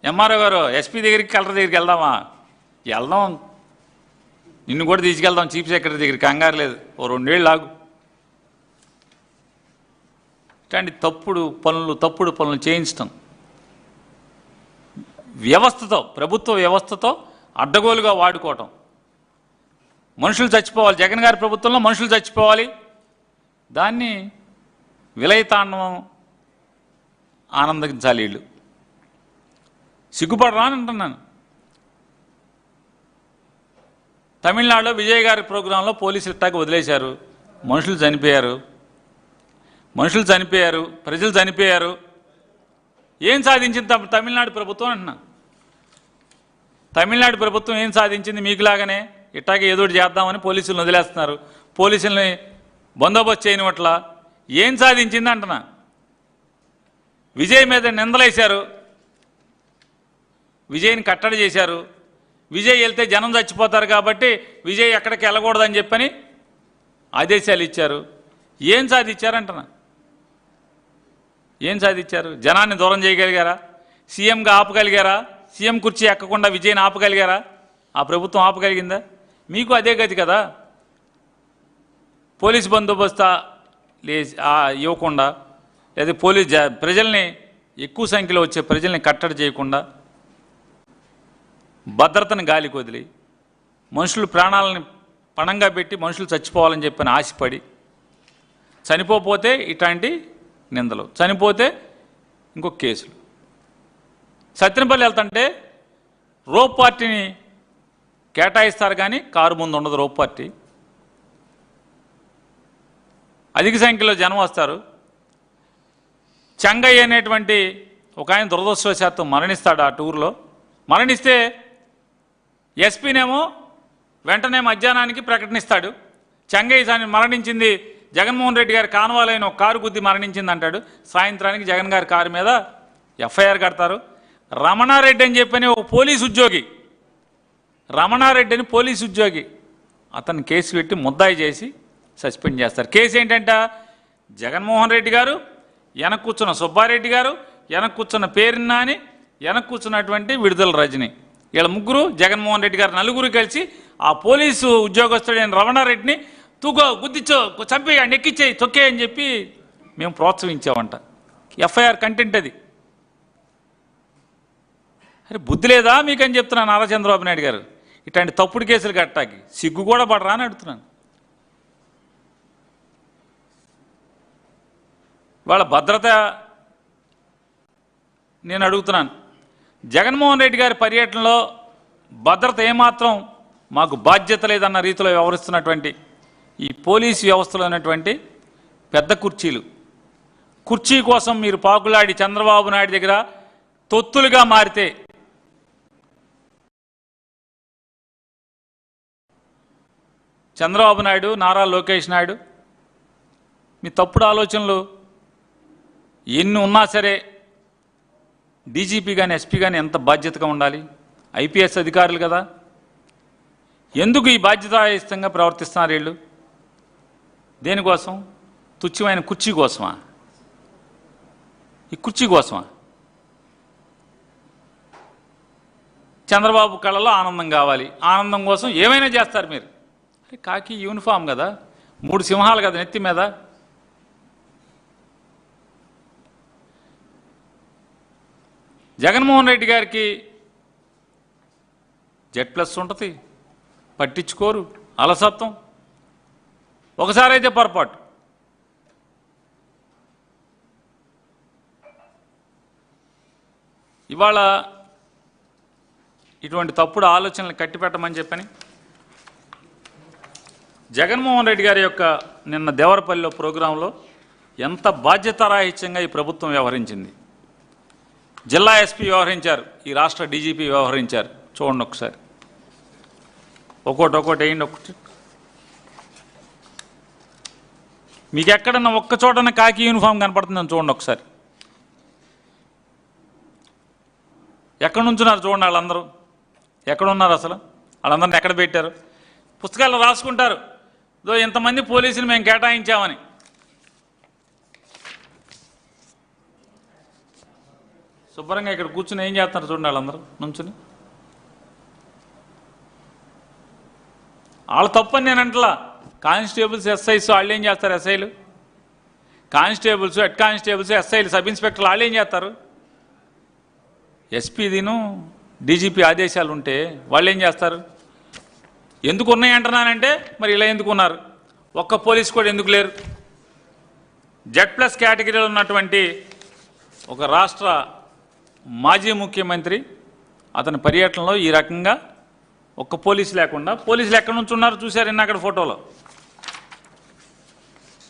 ఎంఆర్ఓ గారు, ఎస్పీ దగ్గరికి కలెక్టర్ దగ్గరికి వెళ్దామా, వెళ్దాం, నిన్ను కూడా తీసుకెళ్దాం చీఫ్ సెక్రటరీ దగ్గరికి, కంగారు లేదు, ఓ 2 ఏళ్ళు ఆగు. ఇట్లాంటి తప్పుడు పనులు చేయించటం, వ్యవస్థతో, ప్రభుత్వ వ్యవస్థతో అడ్డగోలుగా వాడుకోవటం. మనుషులు చచ్చిపోవాలి, జగన్ గారి ప్రభుత్వంలో మనుషులు చచ్చిపోవాలి, దాన్ని విలయతాండవం ఆనందించాలి. వీళ్ళు సిగ్గుపడరా అని అంటున్నాను. తమిళనాడులో విజయ్ గారి ప్రోగ్రాంలో పోలీసులు ఇట్టాక వదిలేశారు, మనుషులు చనిపోయారు, ప్రజలు చనిపోయారు. ఏం సాధించింది తమిళనాడు ప్రభుత్వం అంటున్నా? తమిళనాడు ప్రభుత్వం ఏం సాధించింది? మీకులాగానే ఇట్టాగే ఏదోటి చేద్దామని పోలీసులను వదిలేస్తున్నారు, పోలీసుల్ని బందోబస్తు చేయనివట్ల. ఏం సాధించింది అంటున్నా? విజయ్ మీద నిందలేశారు, విజయ్ని కట్టడి చేశారు, విజయ్ వెళ్తే జనం చచ్చిపోతారు కాబట్టి విజయ్ ఎక్కడికి వెళ్ళకూడదని చెప్పని ఆదేశాలు ఇచ్చారు. ఏం సాధించారంటున్నా? ఏం సాధించారు? జనాన్ని దూరం చేయగలిగారా? సీఎంగా ఆపగలిగారా? సీఎం కుర్చీ ఎక్కకుండా విజయ్ని ఆపగలిగారా? ఆ ప్రభుత్వం ఆపగలిగిందా? మీకు అదే గతి కదా. పోలీస్ బందోబస్తు ఇవ్వకుండా, లేదా ప్రజల్ని, ఎక్కువ సంఖ్యలో వచ్చే ప్రజల్ని కట్టడి చేయకుండా, భద్రతను గాలికి వదిలి, మనుషులు ప్రాణాలను పణంగా పెట్టి మనుషులు చచ్చిపోవాలని చెప్పని ఆశపడి, చనిపోతే ఇట్లాంటి నిందలు, చనిపోతే ఇంకొక కేసులు. సత్యనపల్లి వెళ్తుంటే రోప్ పార్టీని కేటాయిస్తారు కానీ కారు ముందు ఉండదు రోప్ పార్టీ. అధిక సంఖ్యలో జనం వస్తారు. చెంగయ్య అనేటువంటి ఒక ఆయన దురదృష్టవశాత్తు మరణిస్తాడు ఆ టూర్లో. మరణిస్తే ఎస్పీనేమో వెంటనే మధ్యాహ్నానికి ప్రకటనిస్తాడు, చెంగయ్య మరణించింది జగన్మోహన్ రెడ్డి గారి కాన్వాలైన ఒక కారు గుద్ది మరణించింది అంటాడు. సాయంత్రానికి జగన్ గారి కారు మీద ఎఫ్ఐఆర్ కడతారు. రమణారెడ్డి అని చెప్పని ఒక పోలీసు ఉద్యోగి, రమణారెడ్డి అని పోలీసు ఉద్యోగి, అతను కేసు పెట్టి ముద్దాయి చేసి సస్పెండ్ చేస్తారు. కేసు ఏంటంట, జగన్మోహన్ రెడ్డి గారు, వెనక్కు కూర్చున్న సుబ్బారెడ్డి గారు, వెనక్కు కూర్చున్న పేరున్న అని, వెనక్కు కూర్చున్నటువంటి విడుదల రజని, వీళ్ళ ముగ్గురు, జగన్మోహన్ రెడ్డి గారు నలుగురు కలిసి ఆ పోలీసు ఉద్యోగస్తుడైన రమణారెడ్డిని గుద్దిచ్చో, చంపేయ, నెక్కిచ్చేయి, తొక్కే అని చెప్పి మేము ప్రోత్సహించామంట. ఎఫ్ఐఆర్ కంటెంట్ అది. అరే బుద్ధి లేదా మీకని చెప్తున్నాను. నారా చంద్రబాబు నాయుడు గారు ఇట్లాంటి తప్పుడు కేసులు కట్టాకి సిగ్గు కూడా పడరా అని అడుగుతున్నాను. వాళ్ళ భద్రత నేను అడుగుతున్నాను. జగన్మోహన్ రెడ్డి గారి పర్యటనలో భద్రత ఏమాత్రం మాకు బాధ్యత లేదన్న రీతిలో వ్యవహరిస్తున్నటువంటి ఈ పోలీసు వ్యవస్థలో ఉన్నటువంటి పెద్ద కుర్చీ కోసం మీరు పాకులాడి చంద్రబాబు నాయుడు దగ్గర తొత్తులుగా మారితే, చంద్రబాబు నాయుడు, నారా లోకేష్ నాయుడు, మీ తప్పుడు ఆలోచనలు ఎన్ని ఉన్నా సరే డీజీపీ కానీ ఎస్పీ కానీ ఎంత బాధ్యతగా ఉండాలి? ఐపీఎస్ అధికారులు కదా. ఎందుకు ఈ బాధ్యతాయుతంగా ప్రవర్తిస్తున్నారు వీళ్ళు? దేనికోసం? తుచ్చమైన కుర్చీ కోసమా? ఈ కుర్చీ కోసమా? చంద్రబాబు కళ్ళలో ఆనందం కావాలి, ఆనందం కోసం ఏమైనా చేస్తారు మీరు. అరే కాకి యూనిఫామ్ కదా, 3 సింహాలు కదా నెత్తి మీద. జగన్మోహన్ రెడ్డి గారికి Z+ ఉంటుంది, పట్టించుకోరు, అలసత్వం. ఒకసారి అయితే పొరపాటు. ఇవాళ ఇటువంటి తప్పుడు ఆలోచనలు కట్టిపెట్టమని చెప్పని జగన్మోహన్ రెడ్డి గారి యొక్క నిన్న దేవరపల్లిలో ప్రోగ్రాంలో ఎంత బాధ్యతారాహిత్యంగా ఈ ప్రభుత్వం వ్యవహరించింది. జిల్లా ఎస్పీ వ్యవహరించారు, ఈ రాష్ట్ర డీజీపీ వ్యవహరించారు. చూడండి ఒకసారి, ఒక్కోటి వేయండి. ఒకటి మీకు ఎక్కడన్నా ఒక్క చోటన కాకి యూనిఫామ్ కనపడుతుందని చూడండి ఒకసారి. ఎక్కడ నుంచున్నారు చూడండి, వాళ్ళందరూ ఎక్కడున్నారు, అసలు వాళ్ళందరిని ఎక్కడ పెట్టారు? పుస్తకాల్లో రాసుకుంటారు, ఇదో ఇంతమంది పోలీసులు మేము కేటాయించామని. శుభ్రంగా ఇక్కడ కూర్చుని ఏం చేస్తున్నారు చూడండి, వాళ్ళందరూ నుంచుని. వాళ్ళ తప్పని నేను అంటలా. కానిస్టేబుల్స్, ఎస్ఐస్ వాళ్ళు ఏం చేస్తారు? ఎస్ఐలు, కానిస్టేబుల్స్, హెడ్ కానిస్టేబుల్స్, ఎస్ఐలు, సబ్ ఇన్స్పెక్టర్లు వాళ్ళు ఏం చేస్తారు? ఎస్పీదిను డీజీపీ ఆదేశాలు ఉంటే వాళ్ళు ఏం చేస్తారు? ఎందుకు ఉన్నాయి అంటున్నానంటే మరి ఇలా ఎందుకు ఉన్నారు? ఒక్క పోలీసు కూడా ఎందుకు లేరు? Z+ కేటగిరీలో ఉన్నటువంటి ఒక రాష్ట్ర మాజీ ముఖ్యమంత్రి అతని పర్యటనలో ఈ రకంగా ఒక్క పోలీసు లేకుండా, పోలీసులు ఎక్కడి నుంచి ఉన్నారు చూశారు నిన్న అక్కడ ఫోటోలో.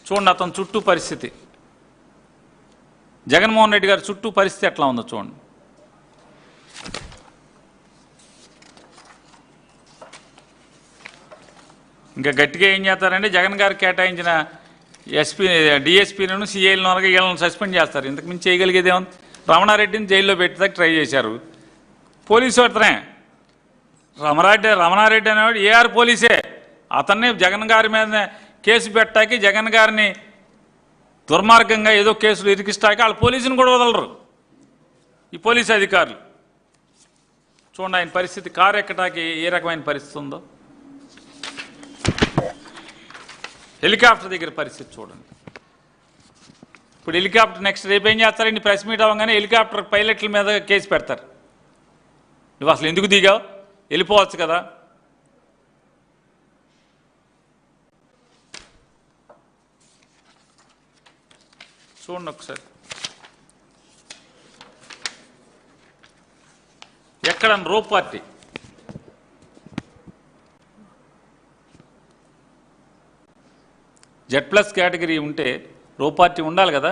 చూడండి అతని చుట్టూ పరిస్థితి, జగన్మోహన్ రెడ్డి గారి చుట్టూ పరిస్థితి ఎట్లా ఉందో చూడండి. ఇంకా గట్టిగా ఏం చేస్తారంటే జగన్ గారు కేటాయించిన ఎస్పీ, డిఎస్పీలను, సిఐలను వీళ్ళని సస్పెండ్ చేస్తారు. ఇంతకు మించి చేయగలిగేది ఏముంది? రమణారెడ్డిని జైల్లో పెట్టేదాకా ట్రై చేశారు. పోలీసు అతనే రమణారెడ్డి అనేవాడు ఏఆర్ పోలీసే. అతన్ని జగన్ గారి మీద కేసు పెట్టాకి, జగన్ గారిని దుర్మార్గంగా ఏదో కేసులు ఇరికిస్తాకి వాళ్ళ పోలీసుని కూడా వదలరు ఈ పోలీసు అధికారులు. చూడండి ఆయన పరిస్థితి, కారు ఎక్కటాకి ఏ రకమైన పరిస్థితి ఉందో. హెలికాప్టర్ దగ్గర పరిస్థితి చూడండి. ఇప్పుడు హెలికాప్టర్ నెక్స్ట్ రేపు ఏం చేస్తారండి? ప్రెస్ మీట్ అవ్వగానే హెలికాప్టర్ పైలట్ల మీద కేసు పెడతారు. నువ్వు అసలు ఎందుకు దిగావు? వెళ్ళిపోవచ్చు కదా. చూడండి ఒకసారి, ఎక్కడ రో పార్టీ Z+ కేటగిరీ ఉంటే రో పార్టీ ఉండాలి కదా.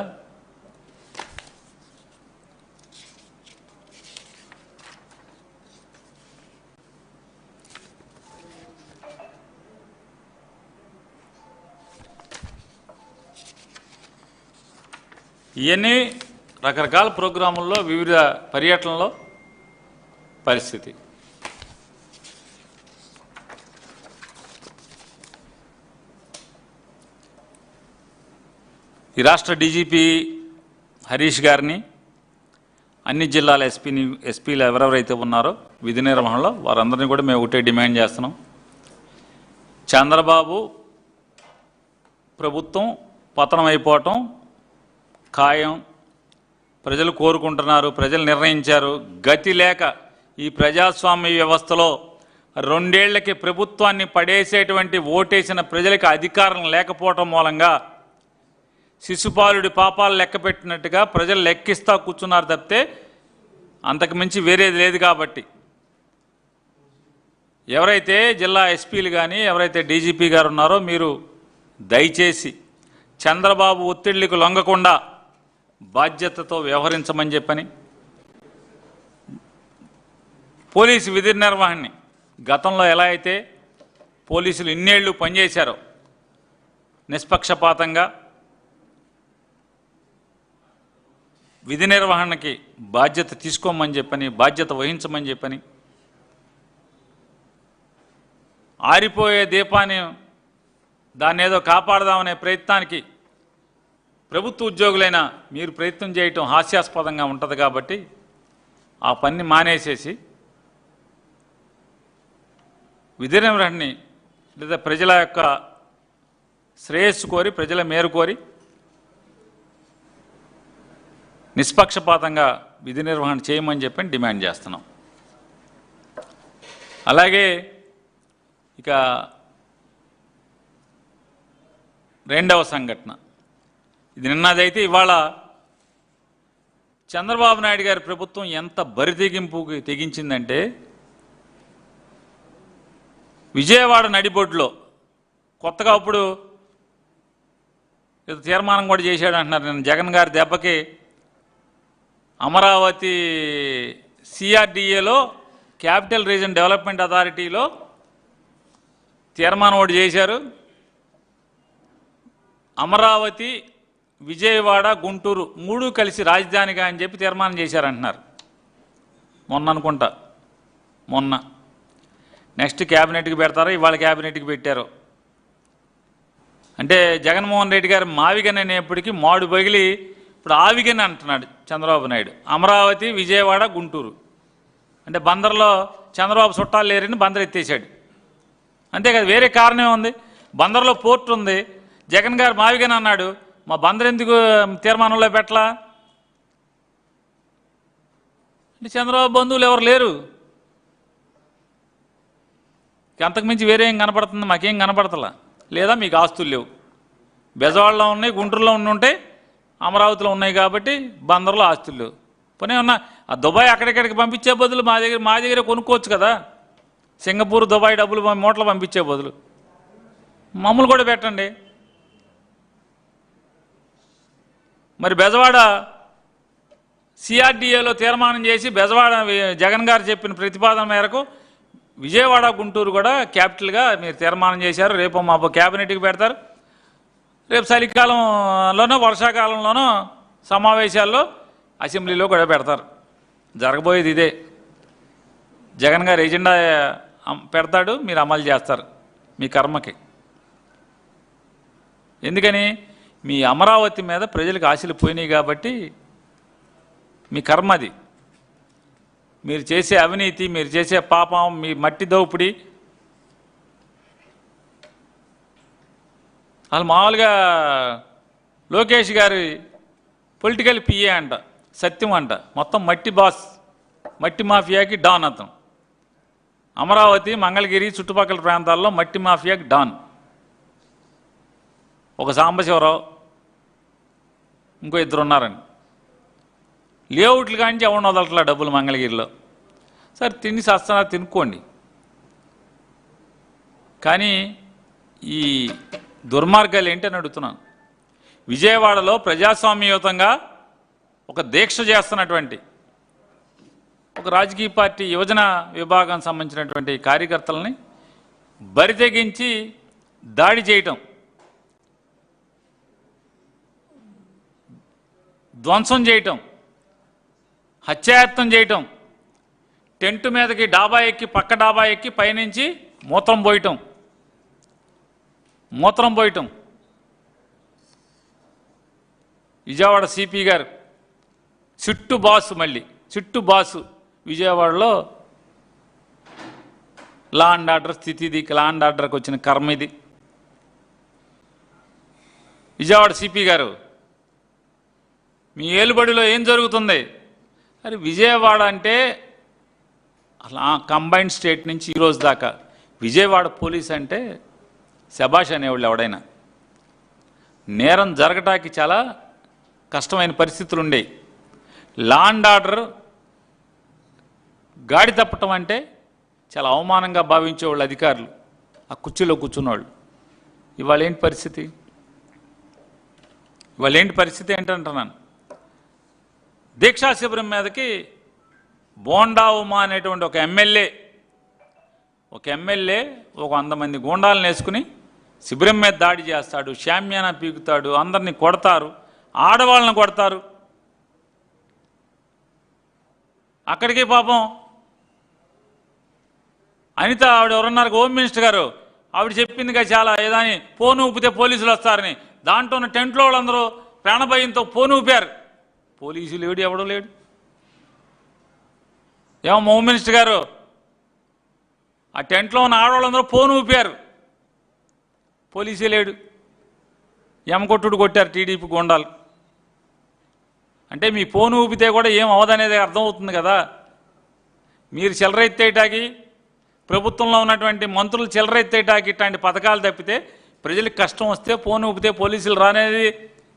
ఇవన్నీ రకరకాల ప్రోగ్రాముల్లో, వివిధ పర్యటనలో పరిస్థితి. ఈ రాష్ట్ర డీజీపీ హరీష్ గారిని, అన్ని జిల్లాల ఎస్పీలు ఎవరెవరైతే ఉన్నారో విధి నిర్వహణలో వారందరినీ కూడా మేము ఒకటే డిమాండ్ చేస్తున్నాం. చంద్రబాబు ప్రభుత్వం పతనం అయిపోవటం ఖాయం, ప్రజలు కోరుకుంటున్నారు, ప్రజలు నిర్ణయించారు. గతి లేక ఈ ప్రజాస్వామ్య వ్యవస్థలో 2 ఏళ్లకి ప్రభుత్వాన్ని పడేసేటువంటి ఓటేసిన ప్రజలకు అధికారం లేకపోవటం మూలంగా శిశుపాలుడి పాపాలు లెక్క పెట్టినట్టుగా ప్రజలు లెక్కిస్తా కూర్చున్నారు తప్పితే అంతకు మించి వేరేది లేదు. కాబట్టి ఎవరైతే జిల్లా ఎస్పీలు కానీ, ఎవరైతే డీజీపీ గారు ఉన్నారో మీరు దయచేసి చంద్రబాబు ఒత్తిళ్లకు లొంగకుండా బాధ్యతతో వ్యవహరించమని చెప్పని, పోలీసు విధి నిర్వహణని గతంలో ఎలా అయితే పోలీసులు ఇన్నేళ్లు పనిచేశారో నిష్పక్షపాతంగా విధి నిర్వహణకి బాధ్యత తీసుకోమని చెప్పని, బాధ్యత వహించమని చెప్పని, ఆరిపోయే దీపాన్ని దాన్ని ఏదో కాపాడదామనే ప్రయత్నానికి ప్రభుత్వ ఉద్యోగులైనా మీరు ప్రయత్నం చేయటం హాస్యాస్పదంగా ఉంటుంది. కాబట్టి ఆ పని మానేసేసి విధి నిర్వహణని లేదా ప్రజల యొక్క శ్రేయస్సు కోరి, ప్రజల మేలు కోరి నిష్పక్షపాతంగా విధి నిర్వహణ చేయమని చెప్పని డిమాండ్ చేస్తున్నాం. అలాగే ఇక రెండవ సంఘటన, ఇది నిన్నదైతే ఇవాళ చంద్రబాబు నాయుడు గారి ప్రభుత్వం ఎంత బరితెగింపుకి తెగించిందంటే విజయవాడ నడిబొడ్డులో కొత్తగా అప్పుడు తీర్మానం కూడా చేశాడు అంటున్నారు. నేను జగన్ గారి దెబ్బకి అమరావతి సిఆర్డిఏలో క్యాపిటల్ రీజన్ డెవలప్మెంట్ అథారిటీలో తీర్మానం ఒకటి చేశారు. అమరావతి, విజయవాడ, గుంటూరు 3 కలిసి రాజధానిగా అని చెప్పి తీర్మానం చేశారంటున్నారు. మొన్న అనుకుంటా, మొన్న నెక్స్ట్ క్యాబినెట్కి పెడతారో ఇవాళ క్యాబినెట్కి పెట్టారు. అంటే జగన్మోహన్ రెడ్డి గారు మావిగన్ అనేప్పటికీ మాడు పగిలి ఇప్పుడు ఆవిగన్ అంటున్నాడు చంద్రబాబు నాయుడు. అమరావతి, విజయవాడ, గుంటూరు అంటే బందర్లో చంద్రబాబు చుట్టాలు లేరని బందర్ ఎత్తేసాడు. అంతే కదా, వేరే కారణం ఉంది. బందర్లో పోర్ట్ ఉంది, జగన్ గారు మావిగన్ అన్నాడు. మా బందర్ ఎందుకు తీర్మానంలో పెట్టలా అంటే చంద్రబాబు బంధువులు ఎవరు లేరు. అంతకుమించి వేరే ఏం కనపడుతుంది? మాకేం కనపడతలా. లేదా మీకు ఆస్తులు లేవు, బెజవాడలో ఉన్నాయి, గుంటూరులో ఉంటే అమరావతిలో ఉన్నాయి కాబట్టి బందర్లో ఆస్తులు లేవు. పోనీ ఉన్నా ఆ దుబాయ్ అక్కడిక్కడికి పంపించే బదులు మా దగ్గర కొనుక్కోవచ్చు కదా. సింగపూర్, దుబాయ్ డబ్బులు మూటలు పంపించే బదులు మమ్మల్ని కూడా పెట్టండి. మరి బెజవాడ సిఆర్డిఏలో తీర్మానం చేసి బెజవాడ జగన్ గారు చెప్పిన ప్రతిపాదన మేరకు విజయవాడ, గుంటూరు కూడా క్యాపిటల్గా మీరు తీర్మానం చేశారు. రేపు మా క్యాబినెట్కి పెడతారు. రేపు చలికాలంలోనో వర్షాకాలంలోనో సమావేశాల్లో అసెంబ్లీలో కూడా పెడతారు. జరగబోయేది ఇదే. జగన్ గారు ఎజెండా పెడతాడు, మీరు అమలు చేస్తారు మీ కర్మకి. ఎందుకని? మీ అమరావతి మీద ప్రజలకు ఆశలు పోయినాయి కాబట్టి మీ కర్మ అది. మీరు చేసే అవినీతి, మీరు చేసే పాపం, మీ మట్టి దోపిడి. వాళ్ళు మామూలుగా లోకేష్ గారి పొలిటికల్ పిఏ అంట, సత్యం అంట, మొత్తం మట్టి బాస్, మట్టి మాఫియాకి డాన్ అతను. అమరావతి, మంగళగిరి చుట్టుపక్కల ప్రాంతాల్లో మట్టి మాఫియాకి డాన్ ఒక సాంబశివరావు, ఇంకో 2 ఉన్నారండి. లేఅవుట్లు కానించి ఎవరిని వదలట్లా డబ్బులు మంగళగిరిలో. సరే తిని సస్తున్నా తినుకోండి. కానీ ఈ దుర్మార్గాలు ఏంటని అడుగుతున్నాను. విజయవాడలో ప్రజాస్వామ్యయుతంగా ఒక దీక్ష చేస్తున్నటువంటి ఒక రాజకీయ పార్టీ యువజన విభాగం సంబంధించినటువంటి కార్యకర్తలని బరితెగించి దాడి చేయటం, ధ్వంసం చేయటం, హత్యాయత్నం చేయటం, టెంటు మీదకి డాబా ఎక్కి పక్క డాబా ఎక్కి పైనుంచి మూత్రం పోయటం. విజయవాడ సిపి గారు చుట్టు బాసు విజయవాడలో లా అండ్ ఆర్డర్ స్థితి ఇది. లా అండ్ ఆర్డర్కి వచ్చిన కర్మ ఇది. విజయవాడ సిపి గారు మీ ఏలుబడిలో ఏం జరుగుతుంది? అరే విజయవాడ అంటే అలా కంబైన్డ్ స్టేట్ నుంచి ఈరోజు దాకా విజయవాడ పోలీస్ అంటే శబాష్ అనేవాళ్ళు. ఎవడైనా నేరం జరగటానికి చాలా కష్టమైన పరిస్థితులు ఉండేవి. లా అండ్ ఆర్డర్ గాడి తప్పటం అంటే చాలా అవమానంగా భావించేవాళ్ళు అధికారులు, ఆ కుర్చీలో కూర్చున్నవాళ్ళు. ఇవాళ ఏంటి పరిస్థితి ఏంటంటున్నాను. దీక్షా శిబిరం మీదకి బోండా ఉమా అనేటువంటి ఒక ఎమ్మెల్యే ఒక 100 మంది గూండాలను వేసుకుని శిబిరం మీద దాడి చేస్తాడు, షామ్యానా పీకుతాడు, అందరినీ కొడతారు, ఆడవాళ్ళని కొడతారు. అక్కడికి పాపం అనిత ఆవిడ ఎవరన్నారు, హోమ్ మినిస్టర్ గారు, ఆవిడ చెప్పిందిగా చాలా ఏదాని ఫోన్ ఊపితే పోలీసులు వస్తారని. దాంట్లో ఉన్న టెంట్లో వాళ్ళందరూ ప్రాణభయంతో ఫోన్ ఊపారు. పోలీసులు లేడు, ఎవడో లేడు. ఏమో హోమ్ మినిస్టర్ గారు, ఆ టెంట్లో ఉన్న ఆడవాళ్ళందరూ ఫోన్ ఊపారు, పోలీసే లేడు. ఎమకొట్టుడు కొట్టారు టీడీపీ గూండాలు. అంటే మీ ఫోన్ ఊపితే కూడా ఏం అవదనేది అర్థమవుతుంది కదా. మీరు చిల్లరెత్తేటాకి, ప్రభుత్వంలో ఉన్నటువంటి మంత్రులు చిల్లరెత్తేటాకి ఇట్లాంటి పథకాలు తప్పితే ప్రజలకు కష్టం వస్తే ఫోన్ ఊపితే పోలీసులు రానేది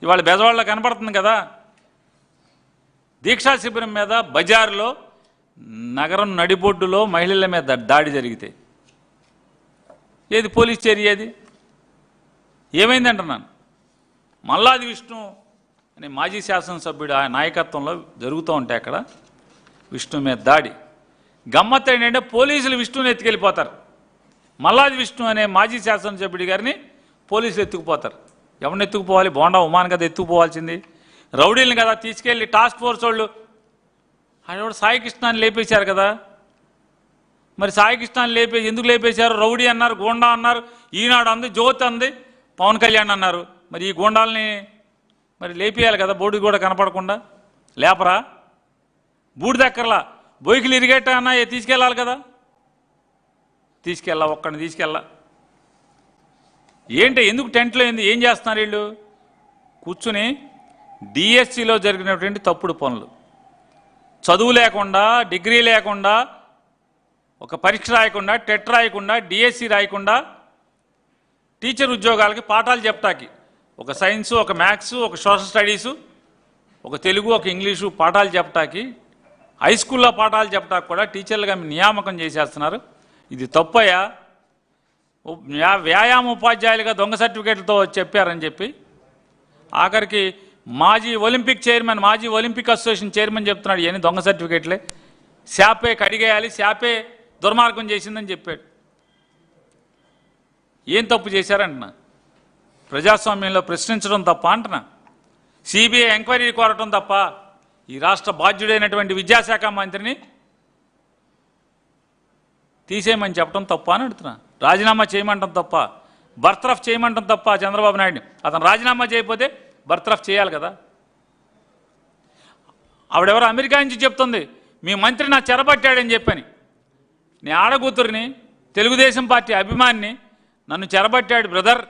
ఇవాళ బెజవాడలో కనపడుతుంది కదా. దీక్షా శిబిరం మీద బజారులో, నగరం నడిబొడ్డులో మహిళల మీద దాడి జరిగితే ఏది పోలీస్ చర్య ఏది? ఏమైందంటున్నాను. మల్లాది విష్ణు అనే మాజీ శాసనసభ్యుడు ఆ నాయకత్వంలో జరుగుతూ ఉంటే అక్కడ విష్ణు మీద దాడి. గమ్మత్తు ఏంటంటే పోలీసులు విష్ణుని ఎత్తుకెళ్ళిపోతారు. మల్లాది విష్ణు అనే మాజీ శాసనసభ్యుడి గారిని పోలీసులు ఎత్తుకుపోతారు. ఎవరిని ఎత్తుకుపోవాలి? బోండా ఉమాన్ కదా ఎత్తుకుపోవాల్సింది. రౌడీలను కదా తీసుకెళ్ళి టాస్క్ ఫోర్స్ వాళ్ళు ఆడవాడు సాయికృష్ణాన్ని లేపేశారు కదా. మరి సాయికృష్ణాన్ని ఎందుకు లేపేశారు? రౌడీ అన్నారు, గోండా అన్నారు, ఈనాడు అంది, జ్యోతి అంది, పవన్ కళ్యాణ్ అన్నారు. మరి ఈ గోండాలని మరి లేపేయాలి కదా, బోర్డు కూడా కనపడకుండా. లేపరా? బూడిదెక్కర్లా బొయ్యికి ఇరిగేట అన్నా తీసుకెళ్ళాలి కదా. ఒక్కడిని తీసుకెళ్ళా. ఏంటి ఎందుకు టెంట్లో ఏం చేస్తున్నారు వీళ్ళు? కూర్చుని డిఎస్సిలో జరిగినటువంటి తప్పుడు పనులు, చదువు లేకుండా, డిగ్రీ లేకుండా, ఒక పరీక్ష రాయకుండా, టెట్ రాయకుండా, డిఎస్సి రాయకుండా టీచర్ ఉద్యోగాలకి పాఠాలు చెప్తాకి ఒక సైన్సు, ఒక మ్యాథ్స్, ఒక సోషల్ స్టడీసు, ఒక తెలుగు, ఒక ఇంగ్లీషు పాఠాలు చెప్పటానికి, హై స్కూల్లో పాఠాలు చెప్పటానికి కూడా టీచర్లుగా నియామకం చేసేస్తున్నారు. ఇది తప్పయ్యా. వ్యాయామ ఉపాధ్యాయులుగా దొంగ సర్టిఫికేట్లతో చెప్పారని చెప్పి ఆఖరికి మాజీ ఒలింపిక్ చైర్మన్, మాజీ ఒలింపిక్ అసోసియేషన్ చైర్మన్ చెప్తున్నాడు ఇవన్నీ దొంగ సర్టిఫికేట్లే, శాపే కడిగేయాలి, శాపే దుర్మార్గం చేసిందని చెప్పాడు. ఏం తప్పు చేశారంటున్నా? ప్రజాస్వామ్యంలో ప్రశ్నించడం తప్ప అంటున్నా? సిబిఐ ఎంక్వైరీ కోరటం తప్ప? ఈ రాష్ట్ర బాధ్యుడైనటువంటి విద్యాశాఖ మంత్రిని తీసేయమని చెప్పడం తప్ప అని అడుగుతున్నా. రాజీనామా చేయమంటాం తప్ప, బర్తరఫ్ చేయమంటాం తప్ప చంద్రబాబు నాయుడిని. అతను రాజీనామా చేయకపోతే బర్తరఫ్ చేయాలి కదా. ఆవిడెవరో అమెరికా నుంచి చెప్తుంది మీ మంత్రి నా చెరబట్టాడని చెప్పని. నీ ఆడకూతురిని, తెలుగుదేశం పార్టీ అభిమానిని నన్ను చెరబట్టాడు బ్రదర్,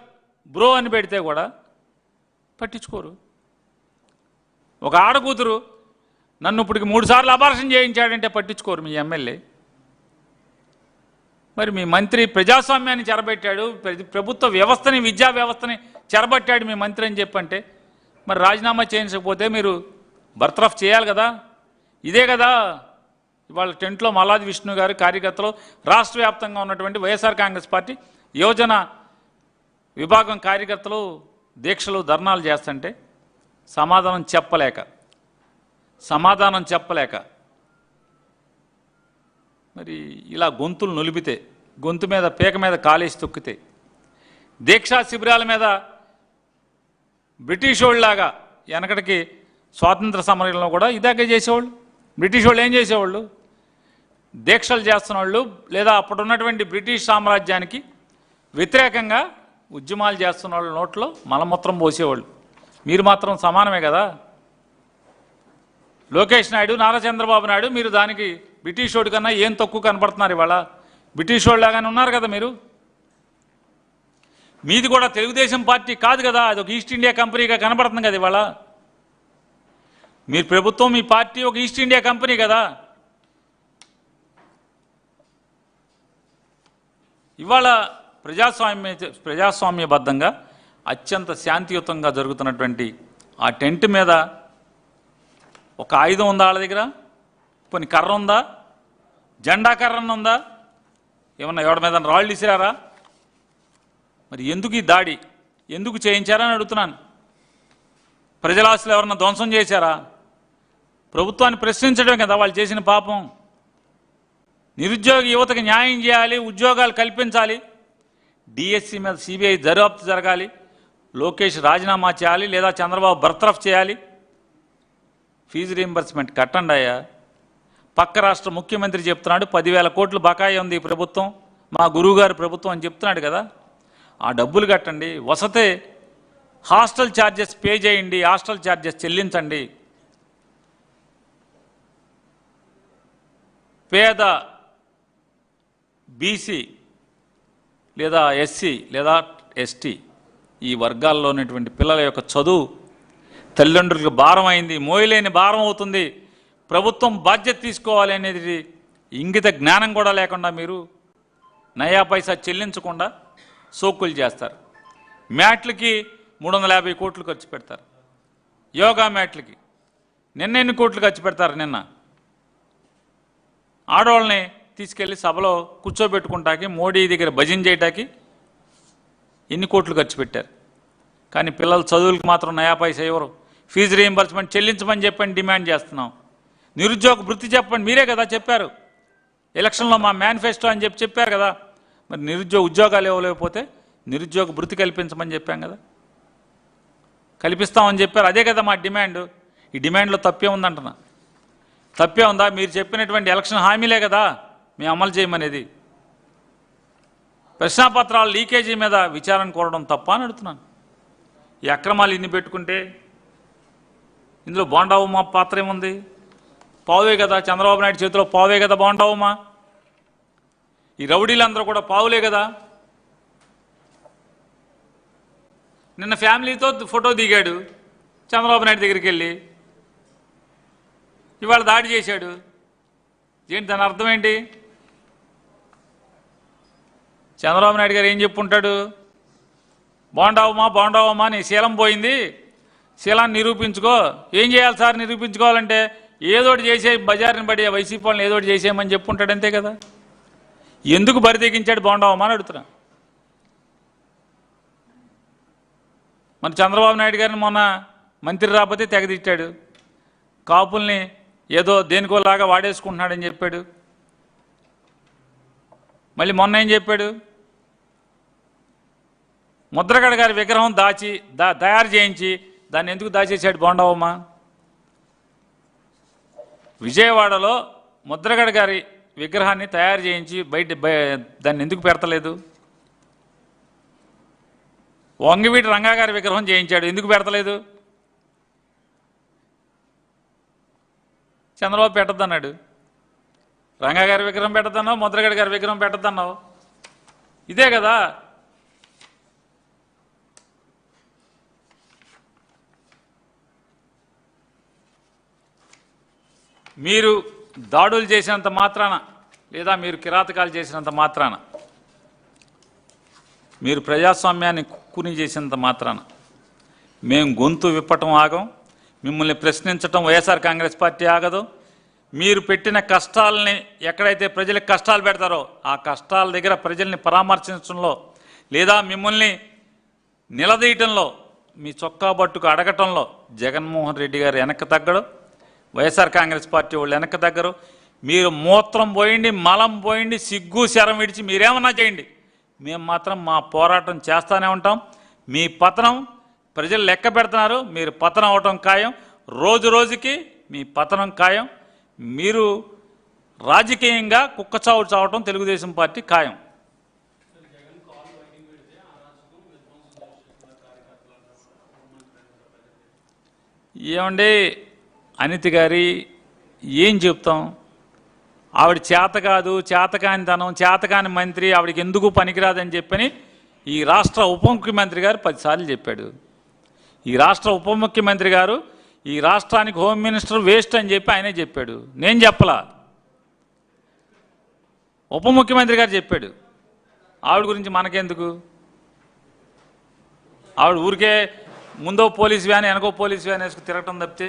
బ్రో అని పెడితే కూడా పట్టించుకోరు. ఒక ఆడకూతురు నన్ను ఇప్పటికి 3 సార్లు అబార్షన్ చేయించాడంటే పట్టించుకోరు మీ ఎమ్మెల్యే. మరి మీ మంత్రి ప్రజాస్వామ్యాన్ని చెరబట్టాడు, ప్రభుత్వ వ్యవస్థని, విద్యా వ్యవస్థని చెరబట్టాడు మీ మంత్రి అని చెప్పంటే మరి రాజీనామా చేయించకపోతే మీరు బర్తరఫ్ చేయాలి కదా. ఇదే కదా ఇవాళ టెంట్లో మల్లాది విష్ణు గారు కార్యకర్తలు, రాష్ట్ర వ్యాప్తంగా ఉన్నటువంటి వైఎస్ఆర్ కాంగ్రెస్ పార్టీ యువజన విభాగం కార్యకర్తలు దీక్షలు, ధర్నాలు చేస్తుంటే సమాధానం చెప్పలేక మరి ఇలా గొంతులు నులిపితే, గొంతు మీద పీక మీద కాలేసి తొక్కితే, దీక్షా శిబిరాల మీద బ్రిటిష్ వాళ్ళలాగా వెనకటికి స్వాతంత్ర సమరంలో కూడా ఇదాకే చేసేవాళ్ళు. బ్రిటిష్ వాళ్ళు ఏం చేసేవాళ్ళు? దీక్షలు చేస్తున్న వాళ్ళు లేదా అప్పుడున్నటువంటి బ్రిటిష్ సామ్రాజ్యానికి వ్యతిరేకంగా ఉద్యమాలు చేస్తున్న వాళ్ళ నోట్లో మలమూత్రం పోసేవాళ్ళు. మీరు మాత్రం సమానమే కదా. లోకేష్ నాయుడు, నారా చంద్రబాబు నాయుడు మీరు దానికి బ్రిటిష్ వాడి కన్నా ఏం తక్కువ కనపడుతున్నారు. ఇవాళ బ్రిటిష్ వాళ్ళలాగానే ఉన్నారు కదా మీరు. మీది కూడా తెలుగుదేశం పార్టీ కాదు కదా, అది ఒక ఈస్ట్ ఇండియా కంపెనీగా కనపడుతుంది కదా. ఇవాళ మీరు ప్రభుత్వం, మీ పార్టీ ఒక ఈస్ట్ ఇండియా కంపెనీ కదా. ఇవాళ ప్రజాస్వామ్యబద్ధంగా అత్యంత శాంతియుతంగా జరుగుతున్నటువంటి ఆ టెంట్ మీద ఒక ఆయుధం ఉందా వాళ్ళ దగ్గర? కొన్ని కర్ర ఉందా? జెండా కర్రన్న ఉందా? ఏమన్నా ఎవరి మీద రాళ్ళు ఇసిరారా? మరి ఎందుకు ఈ దాడి ఎందుకు చేయించారని అడుగుతున్నాను. ప్రజల ఆస్తులు ఎవరన్నా ధ్వంసం చేశారా? ప్రభుత్వాన్ని ప్రశ్నించడం కదా వాళ్ళు చేసిన పాపం. నిరుద్యోగ యువతకు న్యాయం చేయాలి, ఉద్యోగాలు కల్పించాలి, డిఎస్సి మీద సిబిఐ దర్యాప్తు జరగాలి, లోకేష్ రాజీనామా చేయాలి లేదా చంద్రబాబు బర్తరఫ్ చేయాలి, ఫీజు రీయింబర్స్మెంట్ కట్టండి అయ్యా. పక్క రాష్ట్ర ముఖ్యమంత్రి చెప్తున్నాడు 10,000 కోట్లు బకాయి ఉంది ఈ ప్రభుత్వం, మా గురువుగారి ప్రభుత్వం అని చెప్తున్నాడు కదా. ఆ డబ్బులు కట్టండి. వసతే హాస్టల్ ఛార్జెస్ పే చేయండి, హాస్టల్ ఛార్జెస్ చెల్లించండి. పేద బీసీ లేదా ఎస్సీ లేదా ఎస్టీ ఈ వర్గాల్లో ఉన్నటువంటి పిల్లల యొక్క చదువు తల్లిదండ్రులకు భారం అయింది, మోయలేని భారం అవుతుంది. ప్రభుత్వం బాధ్యత తీసుకోవాలి అనేది ఇంగిత జ్ఞానం కూడా లేకుండా మీరు నయా పైసా చెల్లించకుండా సోకులు చేస్తారు. మ్యాట్లకి 350 కోట్లు ఖర్చు పెడతారు. యోగా మ్యాట్లకి ఎన్ని కోట్లు ఖర్చు పెడతారు. నిన్న ఆడవాళ్ళని తీసుకెళ్ళి సభలో కూర్చోబెట్టుకుంటాకి, మోడీ దగ్గర భజన చేయటానికి ఎన్ని కోట్లు ఖర్చు పెట్టారు. కానీ పిల్లల చదువులకు మాత్రం నయా పైసా ఎవరు. ఫీజు రీయింబర్స్మెంట్ చెల్లించమని చెప్పని డిమాండ్ చేస్తున్నాం. నిరుద్యోగ వృత్తి చెప్పండి, మీరే కదా చెప్పారు ఎలక్షన్లో, మా మేనిఫెస్టో అని చెప్పారు కదా. మరి నిరుద్యోగ ఉద్యోగాలు ఇవ్వలేకపోతే నిరుద్యోగ వృత్తి కల్పించమని చెప్పాం కదా, కల్పిస్తామని చెప్పారు. అదే కదా మా డిమాండ్. ఈ డిమాండ్లో తప్పే ఉందంటున్నా. తప్పే ఉందా? మీరు చెప్పినటువంటి ఎలక్షన్ హామీలే కదా మేము అమలు చేయమనేది. ప్రశ్నాపత్రాల లీకేజీ మీద విచారణ కోరడం తప్ప అని అడుగుతున్నాను. ఈ అక్రమాలు ఇన్ని పెట్టుకుంటే ఇందులో బోండావుమా పాత్ర ఏముంది? పావులే కదా, చంద్రబాబు నాయుడు చేతిలో పావే కదా బోండావుమా. ఈ రౌడీలందరూ కూడా పావులే కదా. నిన్న ఫ్యామిలీతో ఫోటో దిగాడు చంద్రబాబు నాయుడు దగ్గరికి వెళ్ళి, ఇవాళ దాడి చేశాడు. ఏంటి దాని అర్థం ఏంటి? చంద్రబాబు నాయుడు గారు ఏం చెప్పుంటాడు? బాగుండావమ్మా నీ శీలం పోయింది, శీలాన్ని నిరూపించుకో. ఏం చేయాలి సార్ నిరూపించుకోవాలంటే? ఏదోటి చేసే, బజార్ని పడి వైసీపీ వాళ్ళని ఏదోటి చేసేయమని చెప్పుంటాడు, అంతే కదా. ఎందుకు బరి తెగించాడు బాగుండావమ్మా అని అడుగుతున్నా. మరి చంద్రబాబు నాయుడు గారిని మొన్న మంత్రి రాకపోతే తెగదిట్టాడు, కాపుల్ని ఏదో దేనికోలాగా వాడేసుకుంటున్నాడని చెప్పాడు. మళ్ళీ మొన్న ఏం చెప్పాడు? ముద్రగడ గారి విగ్రహం తయారు చేయించి దాన్ని ఎందుకు దాచేశాడు బోండావమ్మా? విజయవాడలో ముద్రగడ గారి విగ్రహాన్ని తయారు చేయించి దాన్ని ఎందుకు పెడతలేదు? వంగవీటి రంగా గారి విగ్రహం చేయించాడు, ఎందుకు పెడతలేదు? చంద్రబాబు పెట్టద్దన్నాడు. రంగా గారి విగ్రహం పెట్టద్దన్నావు, ముద్రగడ గారి విగ్రహం పెట్టద్దన్నావు. ఇదే కదా. మీరు దాడులు చేసినంత మాత్రాన, లేదా మీరు కిరాతకాలు చేసినంత మాత్రాన, మీరు ప్రజాస్వామ్యాన్ని కుక్కుని చేసినంత మాత్రాన మేము గొంతు విప్పటం ఆగం, మిమ్మల్ని ప్రశ్నించటం వైఎస్ఆర్ కాంగ్రెస్ పార్టీ ఆగదు. మీరు పెట్టిన కష్టాలని, ఎక్కడైతే ప్రజలకు కష్టాలు పెడతారో ఆ కష్టాల దగ్గర ప్రజల్ని పరామర్శించడంలో, లేదా మిమ్మల్ని నిలదీయటంలో, మీ చొక్కా బట్టుకు అడగటంలో జగన్మోహన్ రెడ్డి గారు వెనక్కి తగ్గడు, వైఎస్ఆర్ కాంగ్రెస్ పార్టీ వాళ్ళు వెనక్కి తగ్గరు. మీరు మూత్రం పోయిండి, మలం పోయిండి, సిగ్గు శరం విడిచి మీరేమన్నా చేయండి, మేము మాత్రం మా పోరాటం చేస్తూనే ఉంటాం. మీ పతనం ప్రజలు లెక్క పెడుతున్నారు, మీరు పతనం అవటం ఖాయం, రోజు రోజుకి మీ పతనం ఖాయం. మీరు రాజకీయంగా కుక్కచావు చావటం తెలుగుదేశం పార్టీ ఖాయం. ఏమండి అనిత గారి ఏం చెప్తాం? ఆవిడ చేత కాదు, చేతకానితనం, చేతకాని మంత్రి, ఆవిడకి ఎందుకు పనికిరాదని చెప్పని ఈ రాష్ట్ర ఉప ముఖ్యమంత్రి గారు 10 సార్లు చెప్పాడు. ఈ రాష్ట్ర ఉప ముఖ్యమంత్రి గారు ఈ రాష్ట్రానికి హోమ్ మినిస్టర్ వేస్ట్ అని చెప్పి ఆయనే చెప్పాడు, నేను చెప్పలా, ఉప ముఖ్యమంత్రి గారు చెప్పాడు. ఆవిడ గురించి మనకెందుకు? ఆవిడ ఊరికే ముందో పోలీస్ వ్యాన్ వెనకో పోలీస్ వ్యాన్ వేసుకు తిరగటం తప్పితే